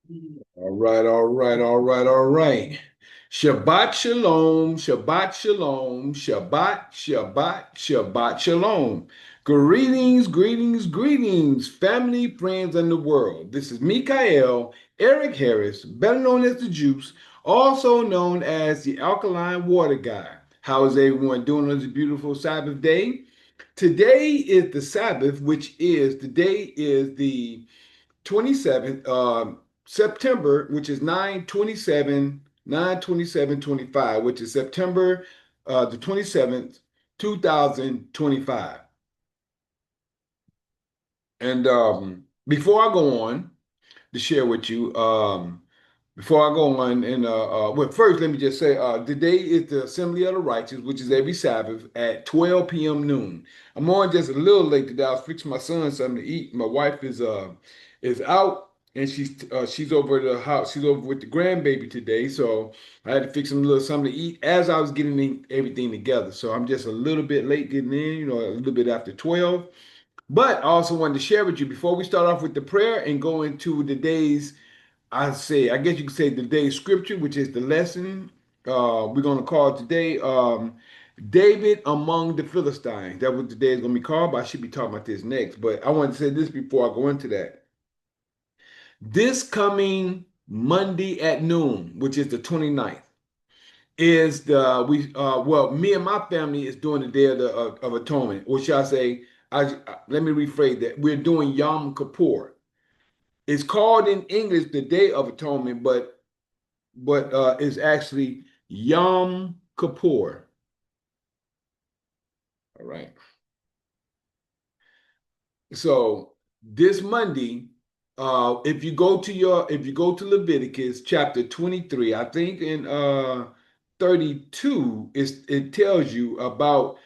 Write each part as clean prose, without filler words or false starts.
All right, all right, all right, all right. Shabbat shalom, Shabbat shalom, Shabbat, Shabbat, Shabbat shalom. Greetings, greetings, greetings, family, friends, and the world. This is Mikael Eric Harris, better known as the Juice, also known as the Alkaline Water Guy. How is everyone doing on this beautiful Sabbath day? Today is the Sabbath, which is today is the 27th September, which is 9/27/9/27/25, which is September the 27th, 2025. And before I go on to share with you, before I go on, and well, first let me just say, today is the Assembly of the Righteous, which is every Sabbath at 12 p.m. noon. I'm on just a little late today. I was fixing my son something to eat. My wife is out, and she's over at the house. She's over with the grandbaby today, so I had to fix him a little something to eat as I was getting everything together. So I'm just a little bit late getting in, a little bit after 12. But I also wanted to share with you before we start off with the prayer and go into the day's I guess you could say the day's scripture, which is the lesson. We're going to call it today David among the Philistines. That's what today is going to be called, but I should be talking about this next. But I want to say this before I go into that. This coming Monday at noon, which is the 29th, is me and my family is doing the Day of Atonement, or shall I say, let me rephrase that. We're doing Yom Kippur. It's called in English the Day of Atonement, but it's actually Yom Kippur. All right. So this Monday, if you go to Leviticus chapter 23, I think in 32, it tells you about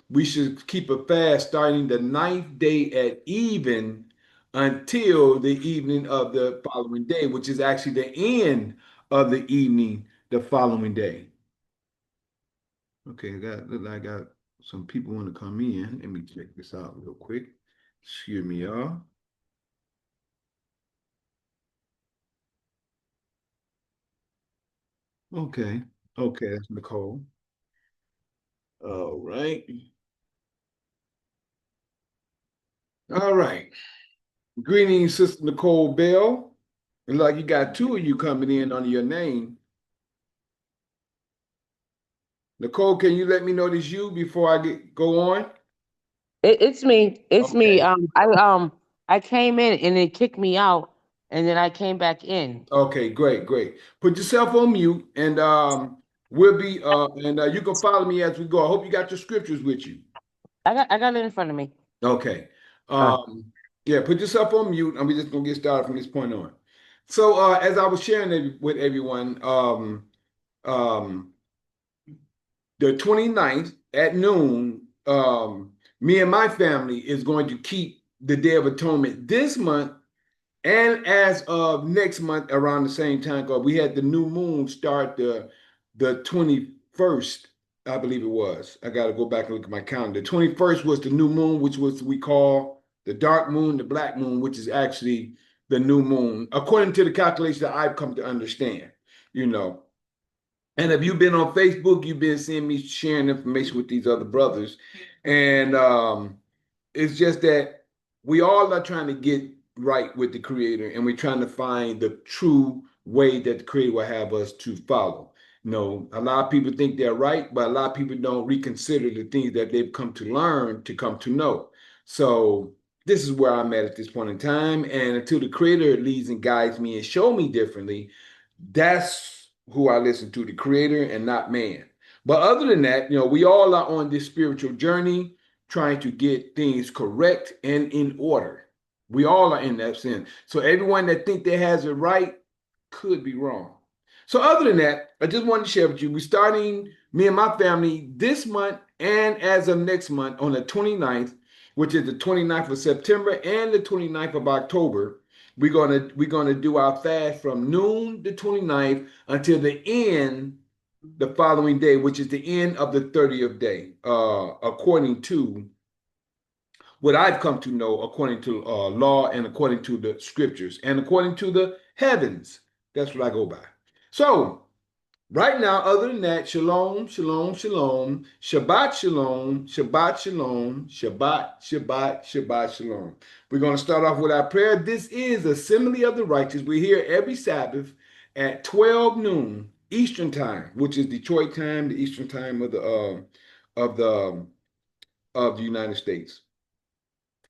we should keep a fast starting the ninth day at even until the evening of the following day, which is actually the end of the evening the following day. Okay, look like I got some people want to come in. Let me check this out real quick. Excuse me, y'all. Okay. Okay, that's Nicole. All right. All right. Greetings, Sister Nicole Bell. It's like you got two of you coming in under your name. Nicole, can you let me know this you before I go on? It's me. It's me. Okay. I came in and it kicked me out, and then I came back in. Okay, great, great. Put yourself on mute and we'll be and you can follow me as we go. I hope you got your scriptures with you. I got it in front of me. Okay. Uh, Um, yeah, put yourself on mute, and we're just gonna get started from this point on. So, as I was sharing with everyone, um, the 29th at noon, me and my family is going to keep the Day of Atonement this month and as of next month around the same time. Because we had the new moon start the 21st, I believe it was. I got to go back and look at my calendar. The 21st was the new moon, which was we call the dark moon, the black moon, which is actually the new moon, according to the calculation that I've come to understand, you know. And if you've been on Facebook, you've been seeing me sharing information with these other brothers. And it's just that we all are trying to get right with the creator and we're trying to find the true way that the creator will have us to follow. A lot of people think they're right, but a lot of people don't reconsider the things that they've come to learn to come to know. So this is where I'm at this point in time. And until the creator leads and guides me and show me differently, that's who I listen to, the creator and not man. But other than that, we all are on this spiritual journey trying to get things correct and in order. We all are in that sense. So everyone that think they has it right could be wrong. So other than that, I just wanted to share with you, we're starting me and my family this month and as of next month on the 29th, which is the 29th of September and the 29th of October. We're gonna do our fast from noon the 29th until the end the following day, which is the end of the 30th day, according to what I've come to know, according to law and according to the scriptures and according to the heavens. That's what I go by. So right now, other than that, shalom, shalom, shalom, Shabbat shalom, Shabbat shalom, Shabbat, Shabbat, Shabbat shalom. We're going to start off with our prayer. This is Assembly of the Righteous. We're here every Sabbath at 12 noon Eastern time, which is Detroit time, the Eastern time of of the of the United States.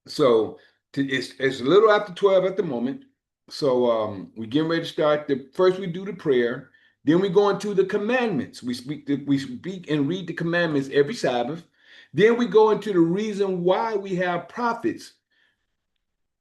So it's a little after 12 at the moment. So we're getting ready to start. First we do the prayer. Then we go into the commandments. We speak and read the commandments every Sabbath. Then we go into the reason why we have prophets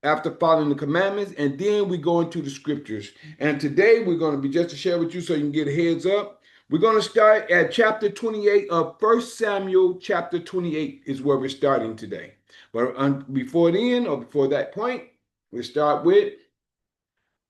after following the commandments, and then we go into the scriptures. And today we're going to be, just to share with you so you can get a heads up, we're going to start at chapter 28 of 1 Samuel. Chapter 28 is where we're starting today. But before then, or before that point, we start with,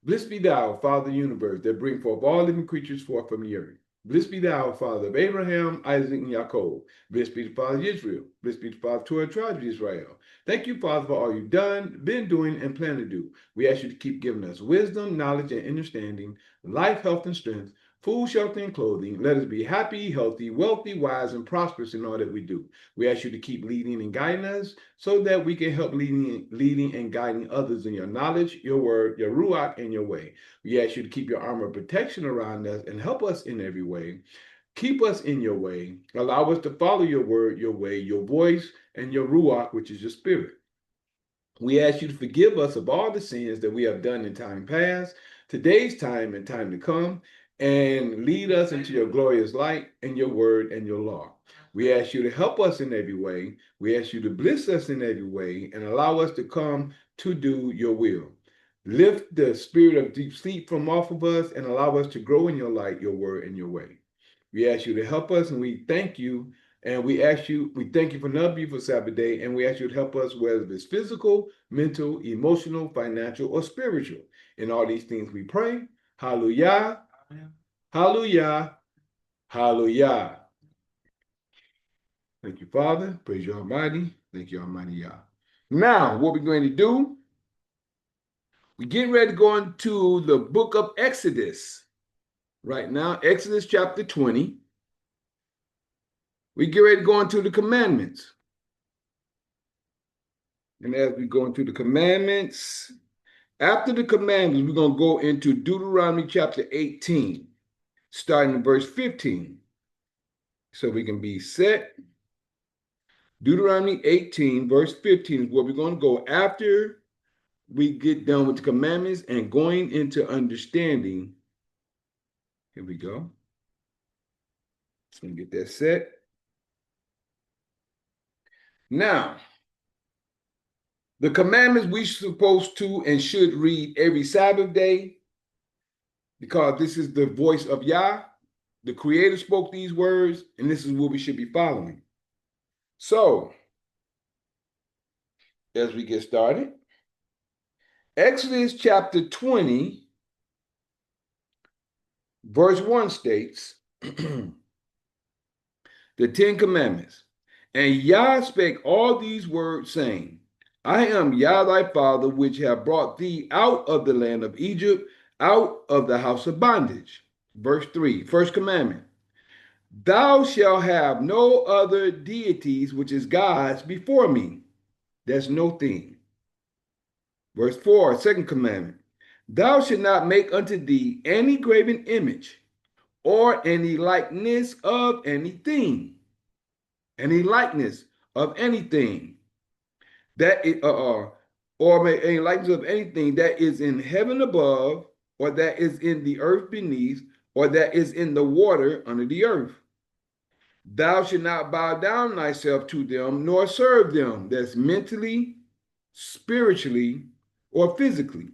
blessed be thou, Father of the universe, that bring forth all living creatures forth from the earth. Blessed be thou, Father of Abraham, Isaac, and Jacob. Blessed be the Father of Israel. Blessed be the Father of 12 tribes of Israel. Thank you, Father, for all you've done, been doing, and plan to do. We ask you to keep giving us wisdom, knowledge, and understanding, life, health, and strength, food, shelter, and clothing. Let us be happy, healthy, wealthy, wise, and prosperous in all that we do. We ask you to keep leading and guiding us so that we can help leading and guiding others in your knowledge, your word, your ruach, and your way. We ask you to keep your armor of protection around us and help us in every way. Keep us in your way. Allow us to follow your word, your way, your voice, and your ruach, which is your spirit. We ask you to forgive us of all the sins that we have done in time past, today's time and time to come, and lead us into your glorious light and your word and your law. We ask you to help us in every way. We ask you to bless us in every way and allow us to come to do your will. Lift the spirit of deep sleep from off of us and allow us to grow in your light, your word, and your way. We ask you to help us, and we thank you. And we thank you for another beautiful Sabbath day, and we ask you to help us, whether it's physical, mental, emotional, financial, or spiritual. In all these things we pray. Hallelujah, hallelujah, hallelujah. Thank you, Father. Praise you, Almighty. Thank you, Almighty Yah. Now, what we're going to do, we get ready to go into the book of Exodus. Right now, Exodus chapter 20. We get ready to go into the commandments. And as we go into the commandments, after the commandments, we're going to go into Deuteronomy chapter 18, starting in verse 15. So we can be set. Deuteronomy 18, verse 15 is where we're going to go after we get done with the commandments and going into understanding. Here we go. Just going to get that set. Now, the commandments we're supposed to and should read every Sabbath day, because this is the voice of Yah. The Creator spoke these words, and this is what we should be following. So, as we get started, Exodus chapter 20, verse 1 states, the 10 commandments. And Yah spake all these words, saying, I am Yah thy father, which have brought thee out of the land of Egypt, out of the house of bondage. Verse 3, first commandment. Thou shalt have no other deities, which is gods, before me. That's no thing. Verse 4, second commandment. Thou shalt not make unto thee any graven image, or any likeness of anything. Any likeness of anything that is, or any likeness of anything that is in heaven above, or that is in the earth beneath, or that is in the water under the earth. Thou shalt not bow down thyself to them, nor serve them. That's mentally, spiritually, or physically.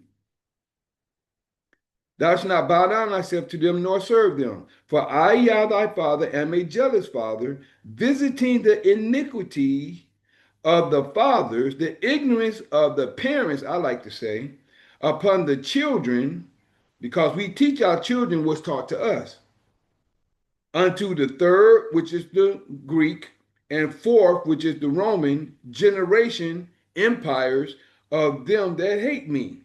Thou shalt not bow down thyself to them, nor serve them. For I, Yah thy father, am a jealous father, visiting the iniquity of the fathers, the ignorance of the parents, I like to say, upon the children, because we teach our children what's taught to us, unto the third, which is the Greek, and fourth, which is the Roman generation, empires of them that hate me.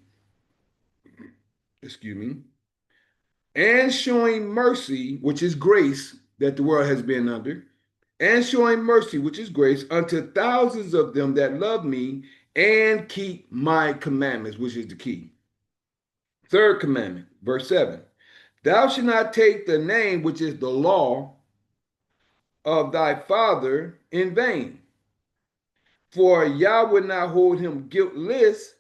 excuse me, and showing mercy, which is grace that the world has been under, and showing mercy, which is grace, unto thousands of them that love me and keep my commandments, which is the key. Third commandment, verse 7. Thou shalt not take the name, which is the law, of thy father in vain. For Yah will not hold him guiltless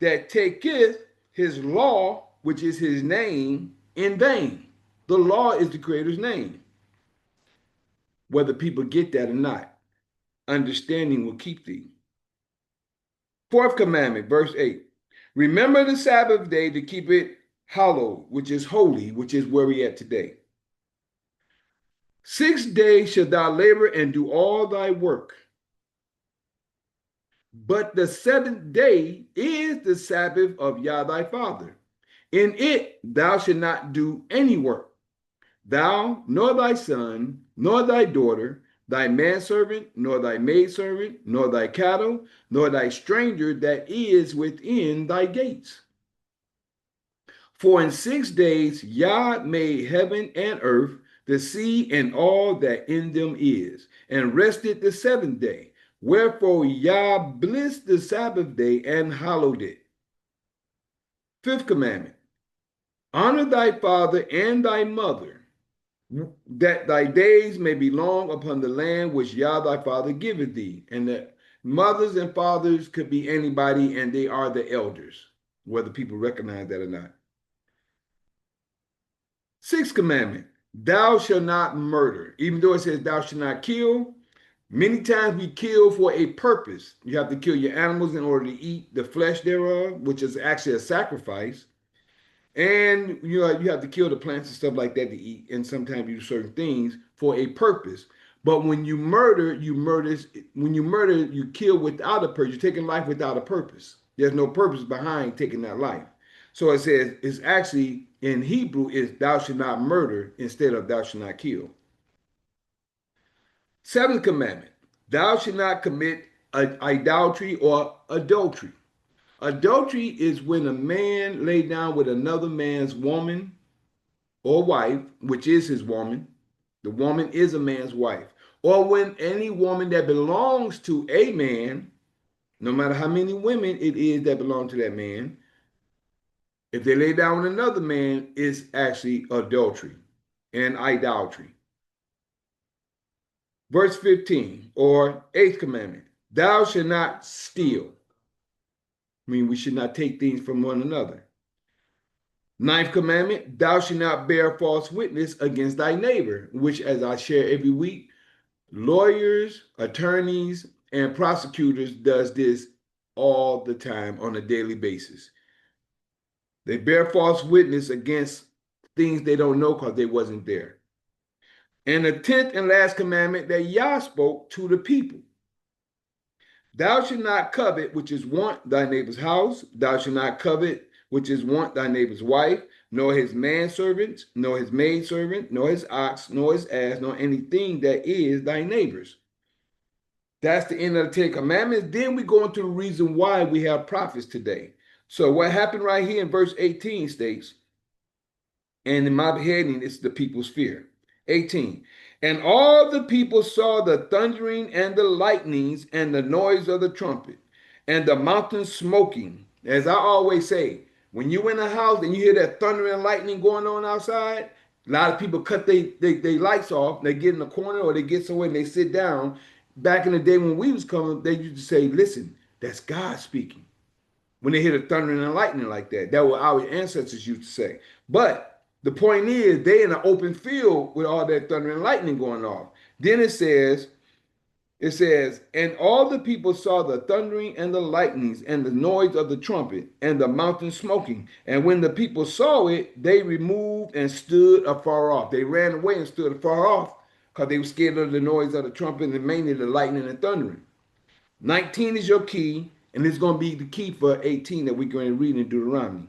that taketh his law, which is his name, in vain. The law is the Creator's name. Whether people get that or not, understanding will keep thee. Fourth commandment, verse 8. Remember the Sabbath day to keep it hallowed, which is holy, which is where we at today. 6 days shalt thou labor and do all thy work. But the seventh day is the Sabbath of Yah thy Father. In it thou shalt not do any work, thou, nor thy son, nor thy daughter, thy manservant, nor thy maidservant, nor thy cattle, nor thy stranger that is within thy gates. For in 6 days Yah made heaven and earth, the sea, and all that in them is, and rested the seventh day. Wherefore Yah blessed the Sabbath day and hallowed it. Fifth commandment. Honor thy father and thy mother, that thy days may be long upon the land which Yah thy father giveth thee. And the mothers and fathers could be anybody, and they are the elders, whether people recognize that or not. Sixth commandment. Thou shalt not murder. Even though it says thou shalt not kill, many times we kill for a purpose. You have to kill your animals in order to eat the flesh thereof, which is actually a sacrifice. And you have to kill the plants and stuff like that to eat. And sometimes you do certain things for a purpose. But when you murder, you kill without a purpose. You're taking life without a purpose. There's no purpose behind taking that life. So it says it's actually in Hebrew is thou shalt not murder instead of thou shalt not kill. Seventh commandment, thou shalt not commit idolatry or adultery. Adultery is when a man lay down with another man's woman or wife, which is his woman. The woman is a man's wife. Or when any woman that belongs to a man, no matter how many women it is that belong to that man, if they lay down with another man, it's actually adultery and idolatry. Verse 15, or eighth commandment, thou shalt not steal. I mean, we should not take things from one another. Ninth commandment, thou shalt not bear false witness against thy neighbor, which, as I share every week, lawyers, attorneys, and prosecutors does this all the time on a daily basis. They bear false witness against things they don't know because they wasn't there. And the 10th and last commandment that Yah spoke to the people. Thou shalt not covet, which is want thy neighbor's house. Thou shalt not covet, which is want thy neighbor's wife, nor his manservant, nor his maidservant, nor his ox, nor his ass, nor anything that is thy neighbor's. That's the end of the 10 commandments. Then we go into the reason why we have prophets today. So what happened right here in verse 18 states, and in my heading, it's the people's fear. 18. And all the people saw the thundering and the lightnings and the noise of the trumpet and the mountain smoking. As I always say, when you in a house and you hear that thunder and lightning going on outside, a lot of people cut their lights off. They get in the corner or they get somewhere and they sit down. Back in the day when we was coming, they used to say, listen, that's God speaking. When they hear the thunder and the lightning like that, that what our ancestors used to say. But the point is, they in an open field with all that thunder and lightning going off. Then it says, and all the people saw the thundering and the lightnings and the noise of the trumpet and the mountain smoking. And when the people saw it, they removed and stood afar off. They ran away and stood afar off because they were scared of the noise of the trumpet and mainly the lightning and thundering. 19 is your key, and it's going to be the key for 18 that we're going to read in Deuteronomy.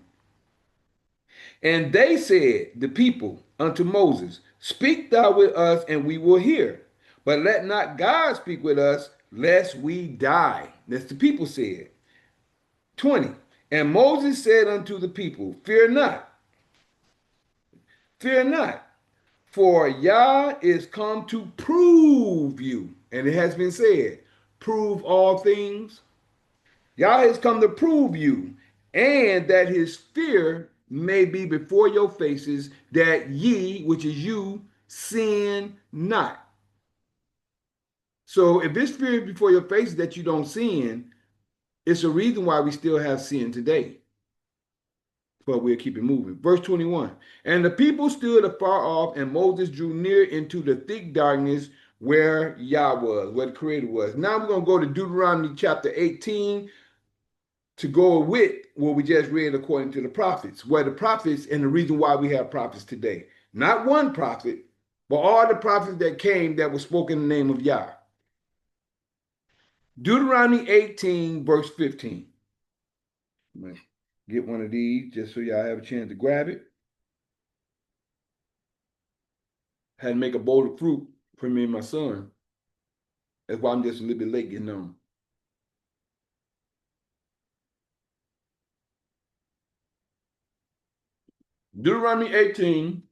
And they said, the people, unto Moses, speak thou with us, and we will hear. But let not God speak with us, lest we die. That's the people said. 20. And Moses said unto the people, fear not, Fear not, for Yah is come to prove you. And it has been said, prove all things. Yah has come to prove you, and that his fear may be before your faces, that ye, which is you, sin not. So if this fear is before your faces that you don't sin, it's a reason why we still have sin today. But we'll keep it moving. Verse 21. And the people stood afar off, and Moses drew near into the thick darkness where Yah was, where the Creator was. Now we're going to go to Deuteronomy chapter 18 to go with what we just read according to the prophets, where the prophets, and the reason why we have prophets today. Not one prophet, but all the prophets that came that were spoken in the name of Yah. Deuteronomy 18, verse 15. Get one of these just so y'all have a chance to grab it. Had to make a bowl of fruit for me and my son. That's why I'm just a little bit late getting on. Deuteronomy 18,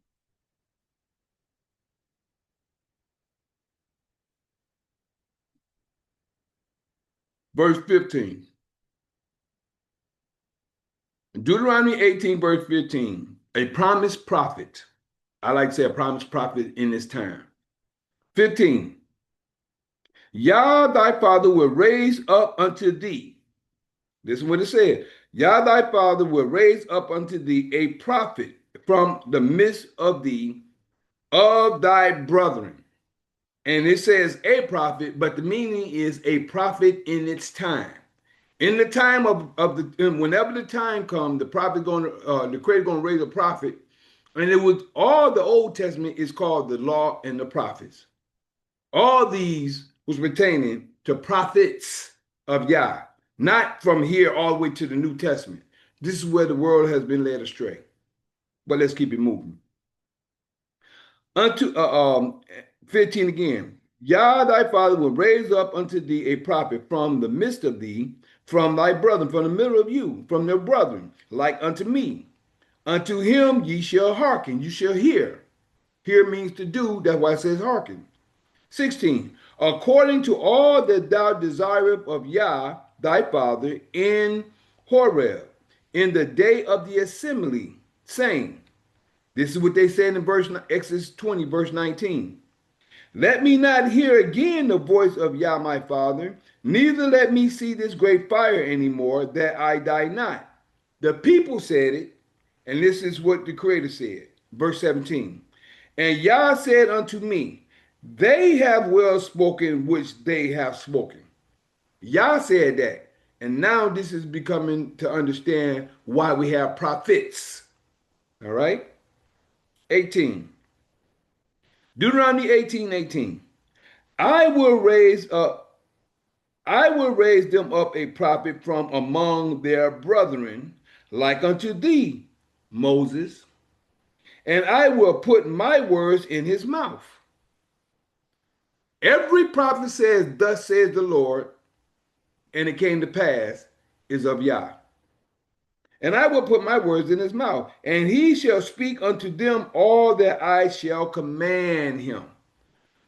verse 15. Deuteronomy 18, verse 15. A promised prophet. I like to say a promised prophet in this time. 15. Yah thy father will raise up unto thee. This is what it said. Yah thy father will raise up unto thee a prophet from the midst of thee, of thy brethren. And it says a prophet, but the meaning is a prophet in its time. In the time of the, whenever the time comes, the prophet going to, the Creator going to raise a prophet. And it was all the Old Testament is called the law and the prophets. All these was pertaining to prophets of Yah, not from here all the way to the New Testament. This is where the world has been led astray. But let's keep it moving. Unto 15 again. Yah thy father will raise up unto thee a prophet from the midst of thee, from thy brethren, from the middle of you, from their brethren, like unto me. Unto him ye shall hearken, you shall hear. Hear means to do, that's why it says hearken. 16. According to all that thou desirest of Yah thy father in Horeb, in the day of the assembly, saying, this is what they said in Exodus 20, verse 19. Let me not hear again the voice of Yah my father, neither let me see this great fire anymore, that I die not. The people said it, and this is what the Creator said. Verse 17. And Yah said unto me, they have well spoken which they have spoken. Yah said that. And now this is becoming to understand why we have prophets. All right? 18. Deuteronomy 18, 18. I will raise them up a prophet from among their brethren, like unto thee, Moses, and I will put my words in his mouth. Every prophet says, thus says the Lord, and it came to pass, is of Yah. And I will put my words in his mouth, and he shall speak unto them all that I shall command him.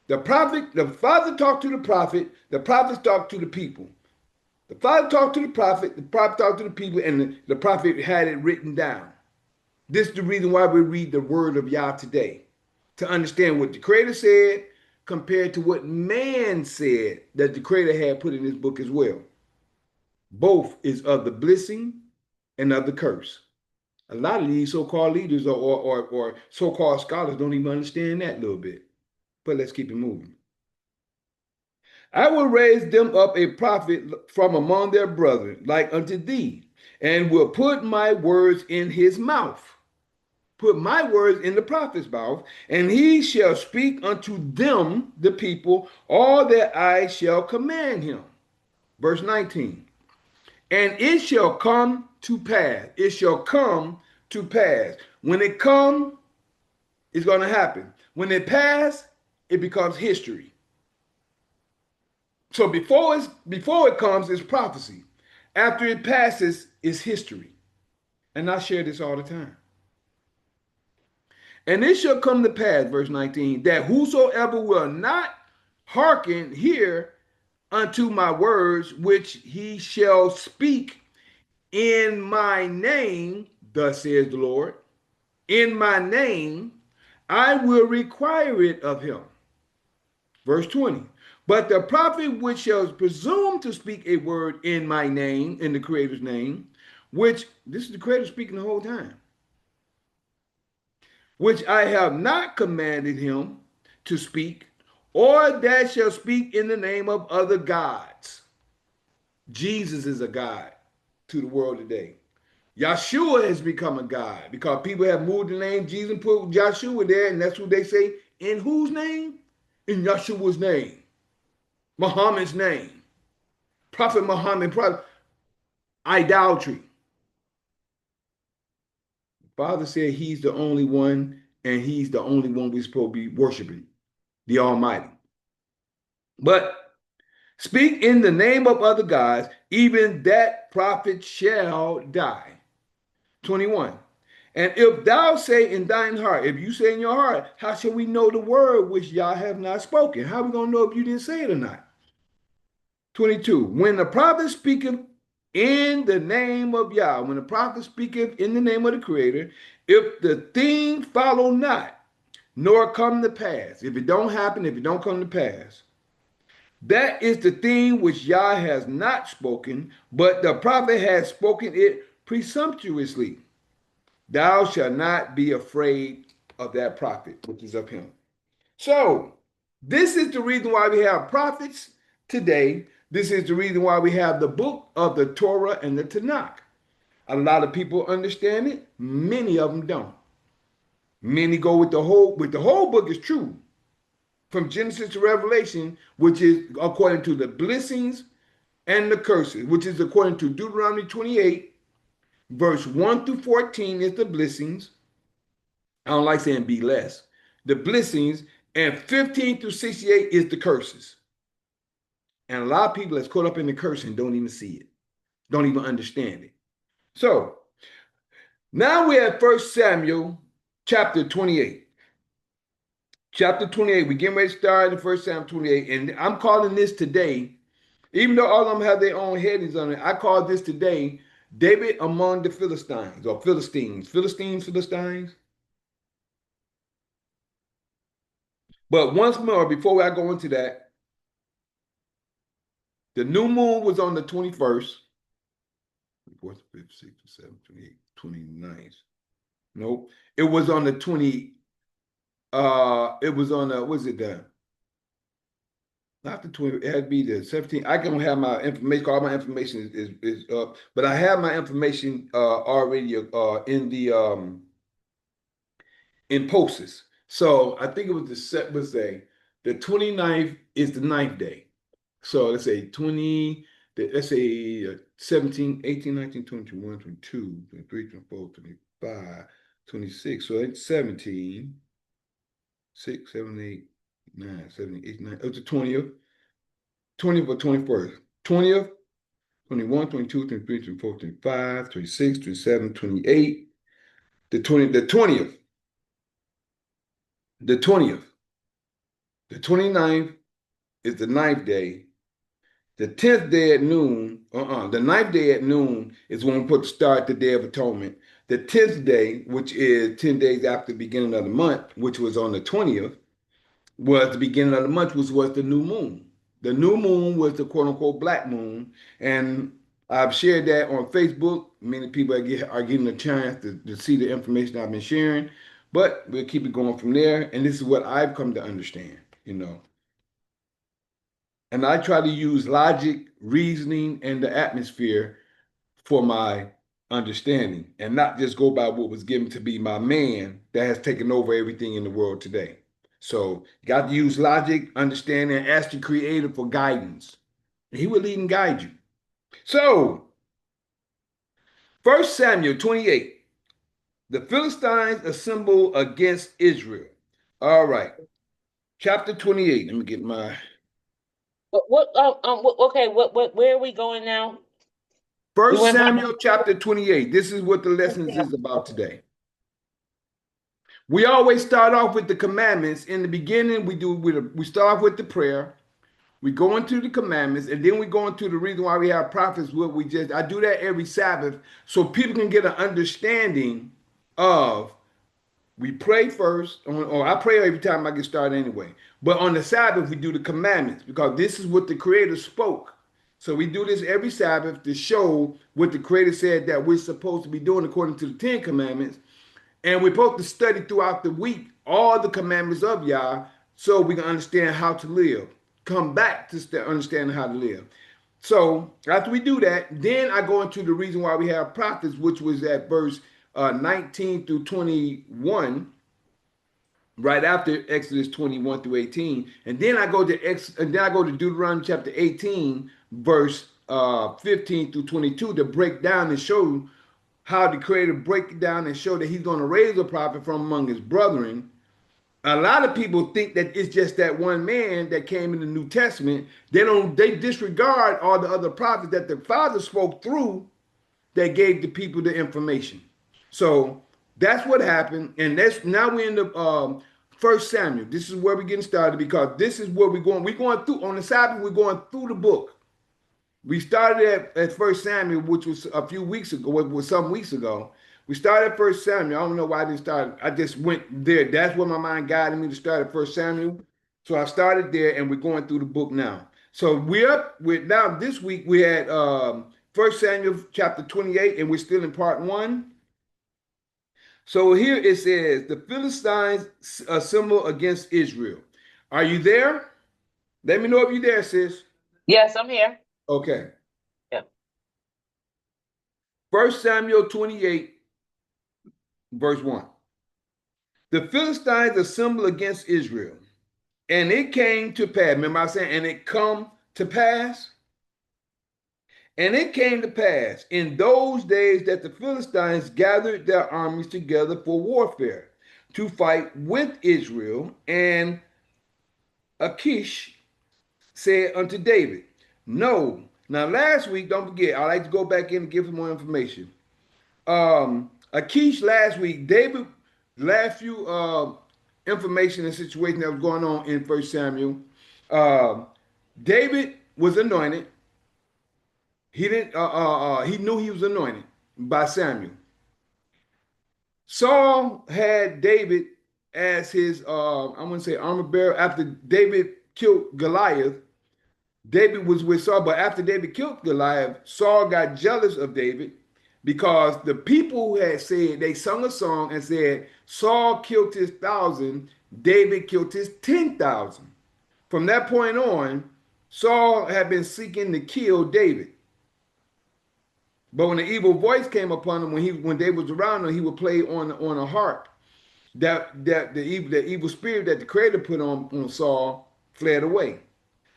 The prophet, the father talked to the prophets talked to the people. The father talked to the prophet talked to the people, and the prophet had it written down. This is the reason why we read the word of Yah today, to understand what the Creator said compared to what man said that the Creator had put in his book as well. Both is of the blessing and of the curse. A lot of these so-called leaders or so-called scholars don't even understand that little bit. But let's keep it moving. I will raise them up a prophet from among their brethren, like unto thee, and will put my words in his mouth. Put my words in the prophet's mouth, and he shall speak unto them, the people, all that I shall command him. Verse 19. And it shall come to pass. It shall come to pass. When it come, it's going to happen. When it pass, it becomes history. So before it comes, it's prophecy. After it passes, it's history. And I share this all the time. And it shall come to pass, verse 19, that whosoever will not hearken here unto my words, which he shall speak in my name, thus says the Lord, in my name, I will require it of him. Verse 20. But the prophet which shall presume to speak a word in my name, in the Creator's name, which this is the Creator speaking the whole time, which I have not commanded him to speak, or that shall speak in the name of other gods. Jesus is a God to the world today. Yahshua has become a God because people have moved the name Jesus and put Yahshua there, and that's what they say. In whose name? In Yahshua's name. Muhammad's name. Prophet Muhammad, prophet, idolatry. Father said he's the only one, and he's the only one we're supposed to be worshiping, the Almighty. But speak in the name of other gods, even that prophet shall die. 21. And if thou say in thine heart, if you say in your heart, how shall we know the word which Yah have not spoken? How are we going to know if you didn't say it or not? 22. When the prophet speaketh in the name of Yah, when the prophet speaketh in the name of the Creator, if the thing follow not, nor come to pass, if it don't happen, if it don't come to pass, that is the thing which Yah has not spoken, but the prophet has spoken it presumptuously. Thou shalt not be afraid of that prophet, which is of him. So, this is the reason why we have prophets today. This is the reason why we have the book of the Torah and the Tanakh. A lot of people understand it. Many of them don't. Many go with the whole book is true. From Genesis to Revelation, which is according to the blessings and the curses, which is according to Deuteronomy 28, verse 1 through 14 is the blessings. I don't like saying be less. The blessings, and 15 through 68 is the curses. And a lot of people that's caught up in the curse and don't even see it, don't even understand it. So now we're at 1 Samuel chapter 28. Chapter 28, we're getting ready to start in 1 Samuel 28. And I'm calling this today, even though all of them have their own headings on it, I call this today David among the Philistines or Philistines. Philistines. But once more, before I go into that, the new moon was on the 21st. 4th, 5th, 6th, 7th, 28th, 29th. Nope. It was on the 20, it was on the, what's it done? Not the 20, it had to be the 17th. I don't have my information, all my information is up, but I have my information already in the in posts. So I think it was the set was the 29th is the ninth day. So let's say 20, let's say 17, 18, 19, 20, 21, 22, 23, 24, 25, 26. So it's 17, 6, 7, 8, 9, 7, 8, 9. It was the 20th, 20th or 21st. 20th, 21, 22, 23, 24, 25, 26, 27, 28. The 20th, the 20th, the 29th is the ninth day. The 10th day at noon, the ninth day at noon is when we put the start the Day of Atonement. The 10th day, which is 10 days after the beginning of the month, which was on the 20th, was the beginning of the month, which was the new moon. The new moon was the quote unquote black moon. And I've shared that on Facebook. Many people are getting a chance to see the information I've been sharing, but we'll keep it going from there. And this is what I've come to understand, you know. And I try to use logic, reasoning, and the atmosphere for my understanding and not just go by what was given to be my man that has taken over everything in the world today. So you got to use logic, understanding, and ask the creator for guidance. And he will lead and guide you. So 1 Samuel 28, the Philistines assemble against Israel. All right. Chapter 28. Let me get my Okay, where are we going now? We First went back. Samuel chapter 28. This is what the lessons is about today. We always start off with the commandments. In the beginning, we start off with the prayer. We go into the commandments, and then we go into the reason why we have prophets. What we just I do that every Sabbath so people can get an understanding of. We pray first, or I pray every time I get started anyway. But on the Sabbath, we do the commandments because this is what the Creator spoke. So we do this every Sabbath to show what the Creator said that we're supposed to be doing according to the Ten Commandments. And we're supposed to study throughout the week all the commandments of Yah so we can understand how to live. Come back to understanding how to live. So after we do that, then I go into the reason why we have prophets, which was at verse 19 through 21, right after Exodus 21 through 18. And then I go to Deuteronomy chapter 18, verse 15 through 22 to break down and show how the Creator break it down and show that He's going to raise a prophet from among His brethren. A lot of people think that it's just that one man that came in the New Testament. They disregard all the other prophets that the Father spoke through that gave the people the information. So that's what happened, and that's now we're in the First Samuel. This is where we're getting started because this is where we're going. We're going through on the Sabbath. We're going through the book. We started at First Samuel, which was a few weeks ago. Was some weeks ago. We started at First Samuel. I don't know why I didn't start. I just went there. That's where my mind guided me to start at First Samuel. So I started there, and we're going through the book now. So we're up with now. This week we had First Samuel chapter 28, and we're still in part one. So here it says, the Philistines assemble against Israel. Are you there? Let me know if you're there, sis. Yes, I'm here. Okay. Yeah. First Samuel 28, verse 1. The Philistines assemble against Israel. And it came to pass. Remember I said, and it come to pass? And it came to pass in those days that the Philistines gathered their armies together for warfare to fight with Israel. And Achish said unto David, no. Now, last week, don't forget, I like to go back in and give some more information. Achish last week, David, last few information and situation that was going on in First Samuel. David was anointed. He didn't. He knew he was anointed by Samuel. Saul had David as his. I want to say armor bearer. After David killed Goliath, David was with Saul. But after David killed Goliath, Saul got jealous of David because the people had said they sung a song and said Saul killed his 1,000, David killed his 10,000. From that point on, Saul had been seeking to kill David. But when the evil voice came upon him, when David was around him, he would play on a harp. That the evil spirit that the Creator put on Saul fled away.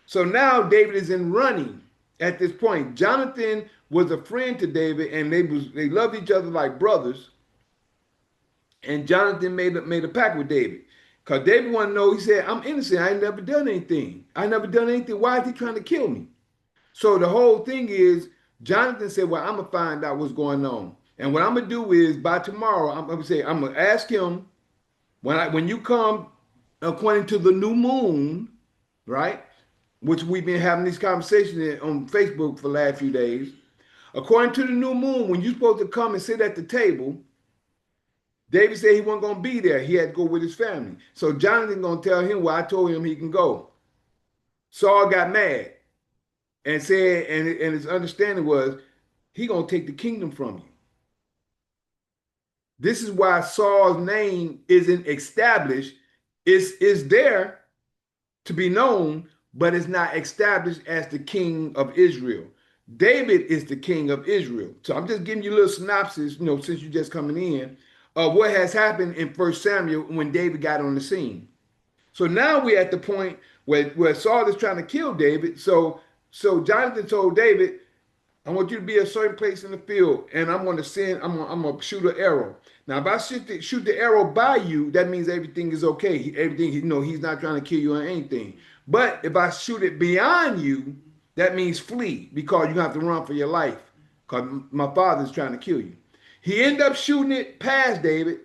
So now David is in running at this point. Jonathan was a friend to David, and they loved each other like brothers. And Jonathan made a pact with David. Because David wanted to know, he said, I'm innocent. I ain't never done anything. I never done anything. Why is he trying to kill me? So the whole thing is, Jonathan said, well, I'm going to find out what's going on. And what I'm going to do is by tomorrow, I'm going to ask him when you come according to the new moon, right? Which we've been having these conversations on Facebook for the last few days. According to the new moon, when you're supposed to come and sit at the table, David said he wasn't going to be there. He had to go with his family. So Jonathan going to tell him where I told him he can go. Saul got mad and said, and his understanding was, he gonna take the kingdom from you. This is why Saul's name isn't established. It's there to be known, but it's not established as the king of Israel. David is the king of Israel. So I'm just giving you a little synopsis, since you're just coming in, of what has happened in First Samuel when David got on the scene. So now we're at the point where Saul is trying to kill David. So Jonathan told David, I want you to be a certain place in the field, and I'm going to shoot an arrow. Now, if I shoot the arrow by you, that means everything is okay. Everything, he's not trying to kill you or anything. But if I shoot it beyond you, that means flee, because you have to run for your life, because my father's trying to kill you. He ended up shooting it past David,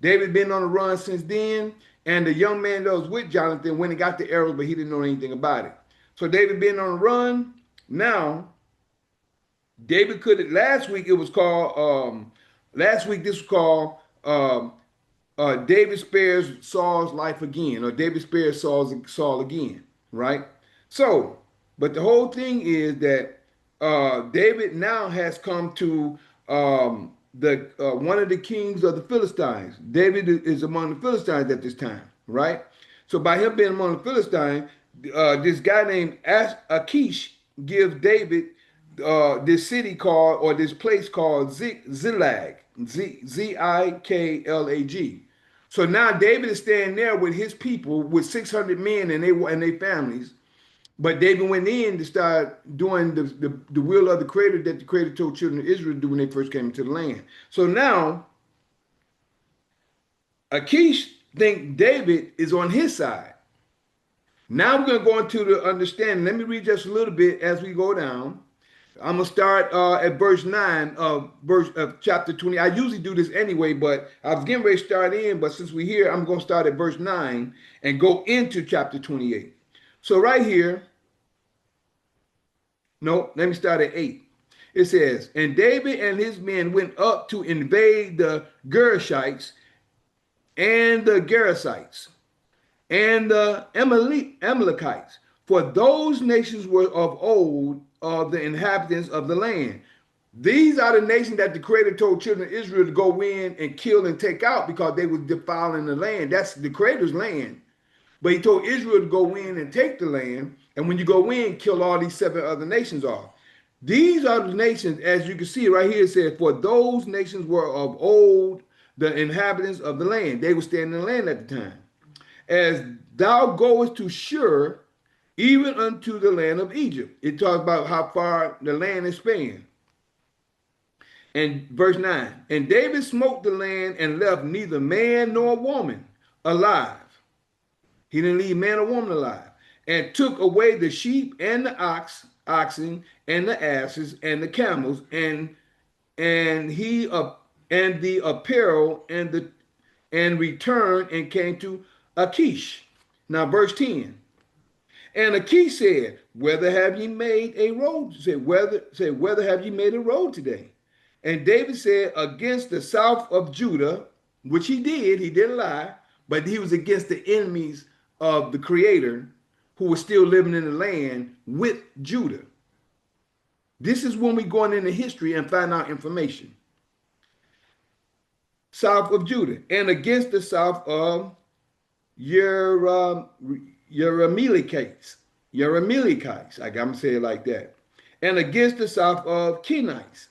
David been on the run since then, and the young man that was with Jonathan went and got the arrows, but he didn't know anything about it. So David been on the run. Now, David could last week it was called last week this was called David spares Saul's life again, or David spares Saul again, right? So, but the whole thing is that David now has come to the one of the kings of the Philistines. David is among the Philistines at this time, right? So by him being among the Philistines, this guy named Achish gives David this city called or this place called Ziklag, Ziklag. So now David is staying there with his people with 600 men and their families. But David went in to start doing the will of the Creator that the Creator told children of Israel to do when they first came into the land. So now Achish think David is on his side. Now we're going to go into the understanding. Let me read just a little bit as we go down. I'm gonna start at verse 9 of chapter 20. I usually do this anyway, but I was getting ready to start in. But since we're here, I'm gonna start at verse 9 and go into chapter 28. So right here, no, let me start at 8. It says, and David and his men went up to invade the Gershites and the Gerasites and the Amalekites, for those nations were of old of the inhabitants of the land. These are the nations that the Creator told children of Israel to go in and kill and take out because they were defiling the land. That's the Creator's land. But he told Israel to go in and take the land. And when you go in, kill all these 7 other nations off. These are the nations, as you can see right here, it says, for those nations were of old the inhabitants of the land. They were staying in the land at the time. As thou goest to Shur, even unto the land of Egypt. It talks about how far the land is spanned. And verse 9, and David smote the land and left neither man nor woman alive. He didn't leave man or woman alive. And took away the sheep and the oxen and the asses and the camels and the apparel and returned and came to Achish. Now verse 10. And Achish said, whether have ye made a road? Whether have ye made a road today? And David said, against the south of Judah, which he didn't lie, but he was against the enemies of the Creator who were still living in the land with Judah. This is when we go into history and find out information. South of Judah, and against the south of Yeramelikites, I'm gonna say it like that, and against the south of Kenites.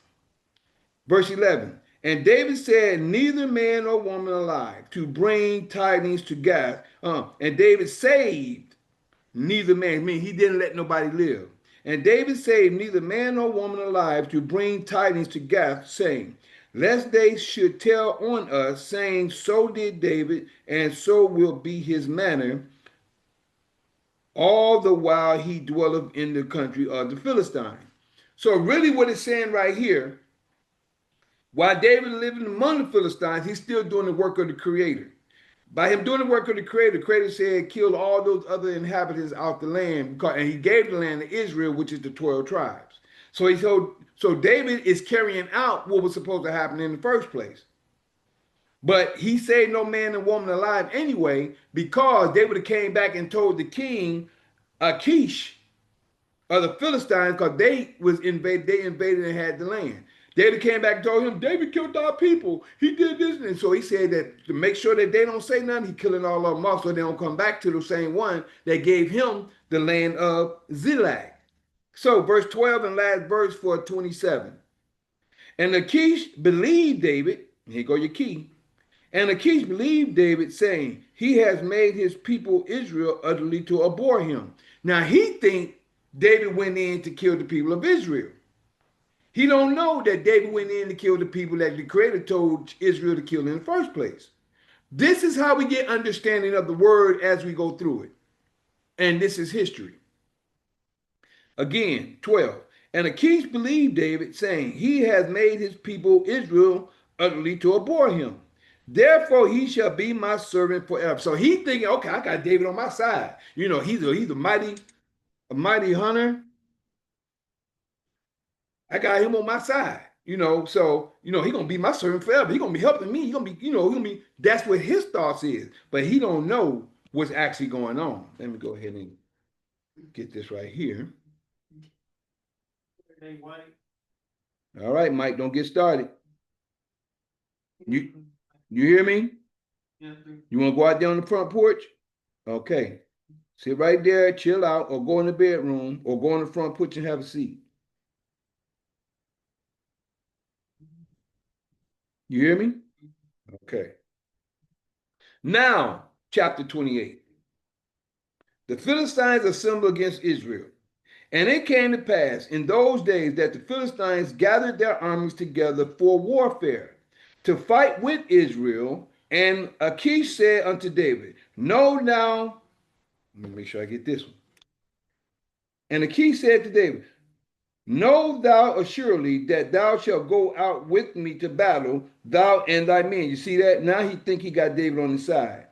Verse 11, and David said, neither man nor woman alive to bring tidings to Gath. And David saved neither man, meaning he didn't let nobody live. And David saved neither man nor woman alive to bring tidings to Gath, saying, lest they should tell on us, saying, so did David, and so will be his manner, all the while he dwelleth in the country of the Philistines. So really what it's saying right here, while David living among the Philistines, he's still doing the work of the Creator. By him doing the work of the Creator said, kill all those other inhabitants out the land, and he gave the land to Israel, which is the 12 tribes. So David is carrying out what was supposed to happen in the first place. But he saved no man and woman alive anyway, because they would have came back and told the king, Achish, of the Philistines, because they invaded and had the land. David came back and told him, David killed our people. He did this. And so he said that to make sure that they don't say nothing, he killing all of them off so they don't come back to the same one that gave him the land of Ziklag. So verse 12 and last verse for 27. And Achish believed David. Here go your key. And Achish believed David, saying, he has made his people Israel utterly to abhor him. Now he think David went in to kill the people of Israel. He don't know that David went in to kill the people that the Creator told Israel to kill in the first place. This is how we get understanding of the word as we go through it. And this is history. Again, 12. And Achish believed David, saying, he has made his people Israel utterly to abhor him. Therefore, he shall be my servant forever. So he thinking, okay, I got David on my side. You know, he's a mighty hunter. I got him on my side. You know, so he gonna be my servant forever. He gonna be helping me. He gonna be, he gonna be. That's what his thoughts is, but he don't know what's actually going on. Let me go ahead and get this right here. All right, Mike, don't get started. You hear me? You want to go out there on the front porch? Okay. Sit right there, chill out, or go in the bedroom, or go on the front porch and have a seat. You hear me? Okay. Now, chapter 28. The Philistines assembled against Israel. And it came to pass in those days that the Philistines gathered their armies together for warfare to fight with Israel. And Achish said unto David, know now, let me make sure I get this one. And Achish said to David, know thou assuredly that thou shalt go out with me to battle, thou and thy men. You see that? Now he think he got David on his side.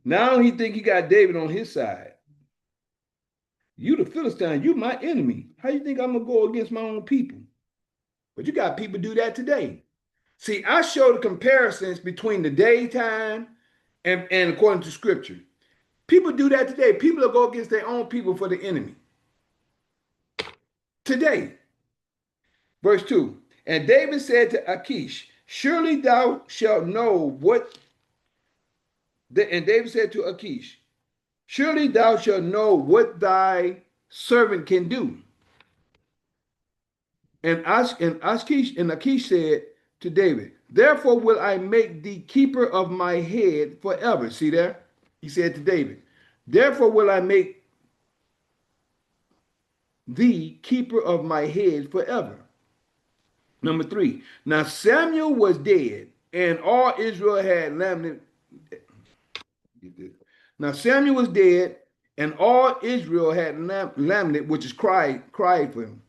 Now he think he got David on his side. You the Philistine, you my enemy. How you think I'm gonna go against my own people? But you got people do that today. See, I show the comparisons between the daytime and according to scripture. People do that today. People will go against their own people for the enemy. Today. Verse 2. And David said to Achish, surely thou shalt know what and David said to Achish, surely thou shalt know what thy servant can do. And Achish said to David, therefore will I make thee keeper of my head forever. See there? He said to David, therefore will I make thee keeper of my head forever. Number 3. Now Samuel was dead, and all Israel had lamented. Now Samuel was dead, and all Israel had lamented, which is cried for him,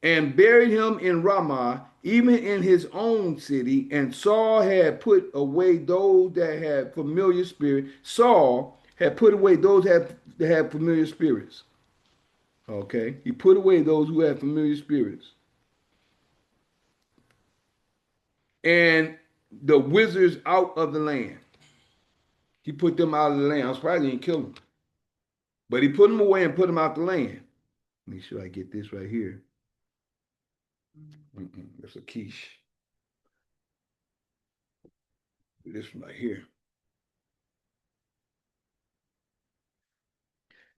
and buried him in Ramah, even in his own city. And Saul had put away those that had familiar spirits. Saul had put away those that had familiar spirits. Okay, he put away those who had familiar spirits, and the wizards out of the land. He put them out of the land. I was probably didn't kill them, but he put them away and put them out the land. Make sure I get this right here. That's a quiche. This one right here.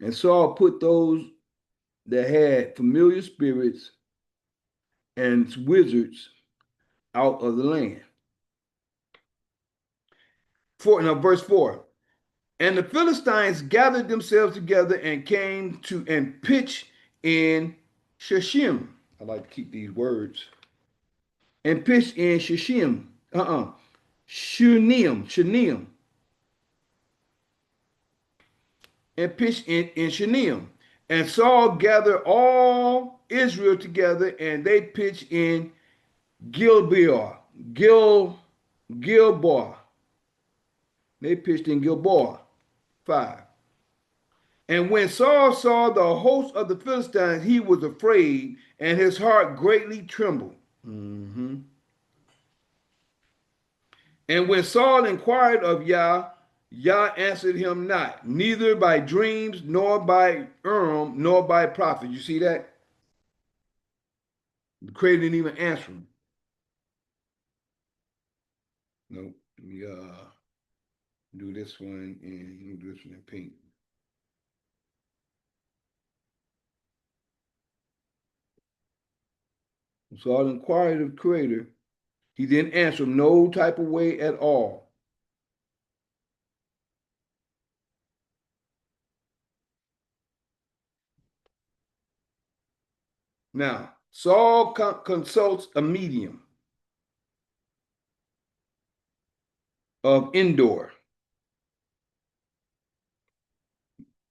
And Saul put those that had familiar spirits and wizards out of the land. Now verse 4. And the Philistines gathered themselves together and came to and pitched in Shishim. I like to keep these words. And pitched in Shishim. Shunem. And pitched in Shunem. And Saul gathered all Israel together, and they pitched in Gilboa. They pitched in Gilboa. 5. And when Saul saw the host of the Philistines, he was afraid, and his heart greatly trembled. Mm-hmm. And when Saul inquired of Yah, Yah answered him not, neither by dreams, nor by Urim, nor by prophet. You see that? The creator didn't even answer him. Nope. Let me do this one and do this one in pink. Saul inquired of the creator. He didn't answer him no type of way at all. Now, Saul consults a medium of Endor.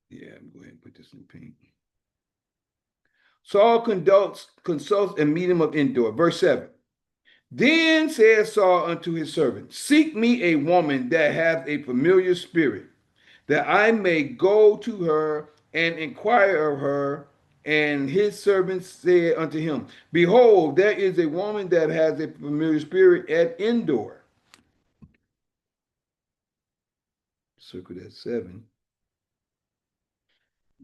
Yeah, I'm going to go ahead and put this in pink. Saul consults a meeting of Endor. Verse 7. Then said Saul unto his servant, seek me a woman that hath a familiar spirit, that I may go to her and inquire of her. And his servant said unto him, behold, there is a woman that has a familiar spirit at Endor. Circle that 7.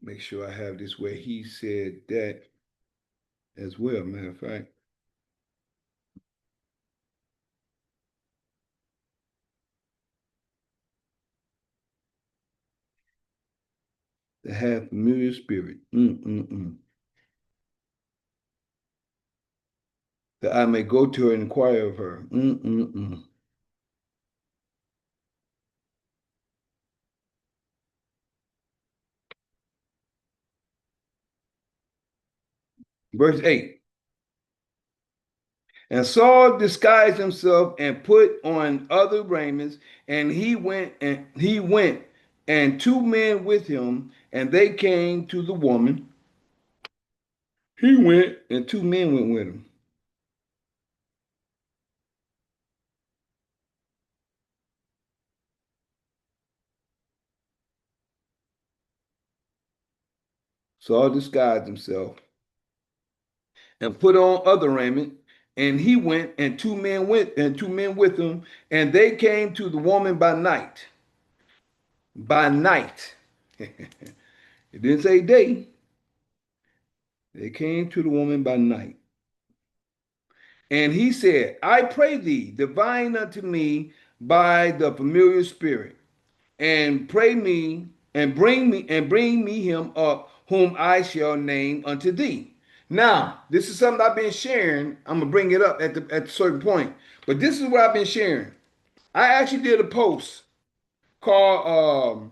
Make sure I have this where he said that as well, matter of fact. That have familiar spirit. That I may go to her and inquire of her. Verse 8. And Saul disguised himself and put on other raiments, and he went, and two men with him, and they came to the woman. He went, and two men went with him. Saul disguised himself and put on other raiment, and he went, and two men with him, and they came to the woman by night. By night. It didn't say day. They came to the woman by night. And he said, I pray thee, divine unto me by the familiar spirit, and pray me, and bring me him up, whom I shall name unto thee. Now, this is something I've been sharing. I'm gonna bring it up at a certain point, but this is what I've been sharing. I actually did a post called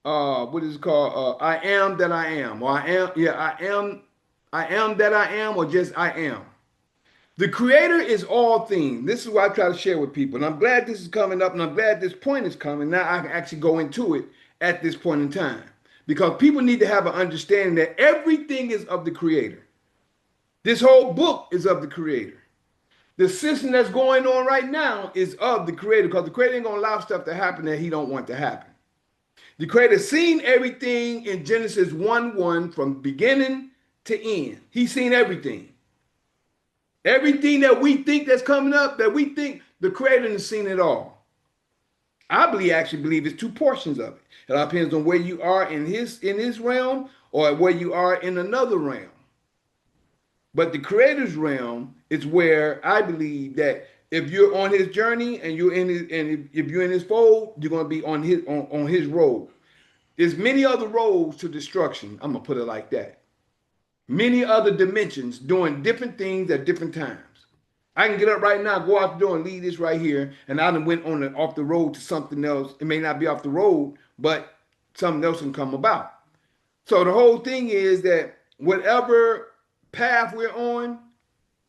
what is it called? I am that I am, or I am that I am, or just I am. The creator is all things. This is what I try to share with people. And I'm glad this is coming up, and I'm glad this point is coming. Now I can actually go into it at this point in time. Because people need to have an understanding that everything is of the creator. This whole book is of the creator. The system that's going on right now is of the creator, because the creator ain't gonna allow stuff to happen that he don't want to happen. The creator seen everything in Genesis 1:1 from beginning to end. He's seen everything. Everything that we think that's coming up, that we think the creator has seen it all. Actually believe it's two portions of it. It all depends on where you are in his realm, or where you are in another realm. But the creator's realm is where I believe that if you're on his journey and you're in his, and if you're in his fold, you're gonna be on his road. There's many other roads to destruction. I'm gonna put it like that. Many other dimensions doing different things at different times. I can get up right now, go out the door, and leave this right here, and I done went off the road to something else. It may not be off the road, but something else can come about. So the whole thing is that whatever path we're on,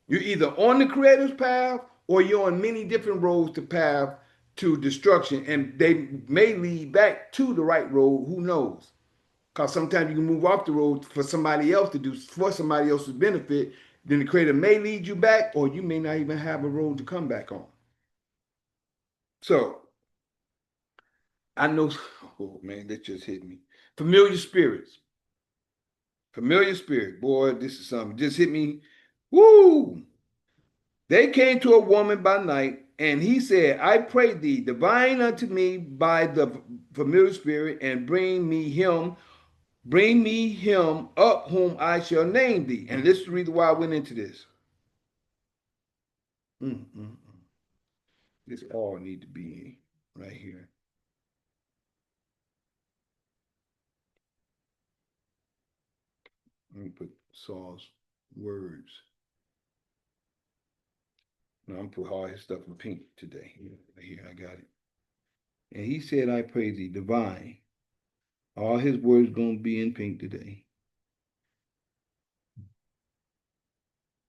you're either on the creator's path, or you're on many different roads to path to destruction, and they may lead back to the right road. Who knows? Because sometimes you can move off the road for somebody else to do, for somebody else's benefit. Then the creator may lead you back, or you may not even have a road to come back on. So I know, oh man, that just hit me. Familiar spirits. Familiar spirit. Boy, this is something. Just hit me. Woo! They came to a woman by night, and he said, I pray thee, divine unto me by the familiar spirit, and bring me him up whom I shall name thee. And this is the reason why I went into this. This all need to be right here. Let me put Saul's words. No, I'm put all his stuff in pink today. Right here, I got it. And he said, I praise thee, divine. All his words gonna be in pink today.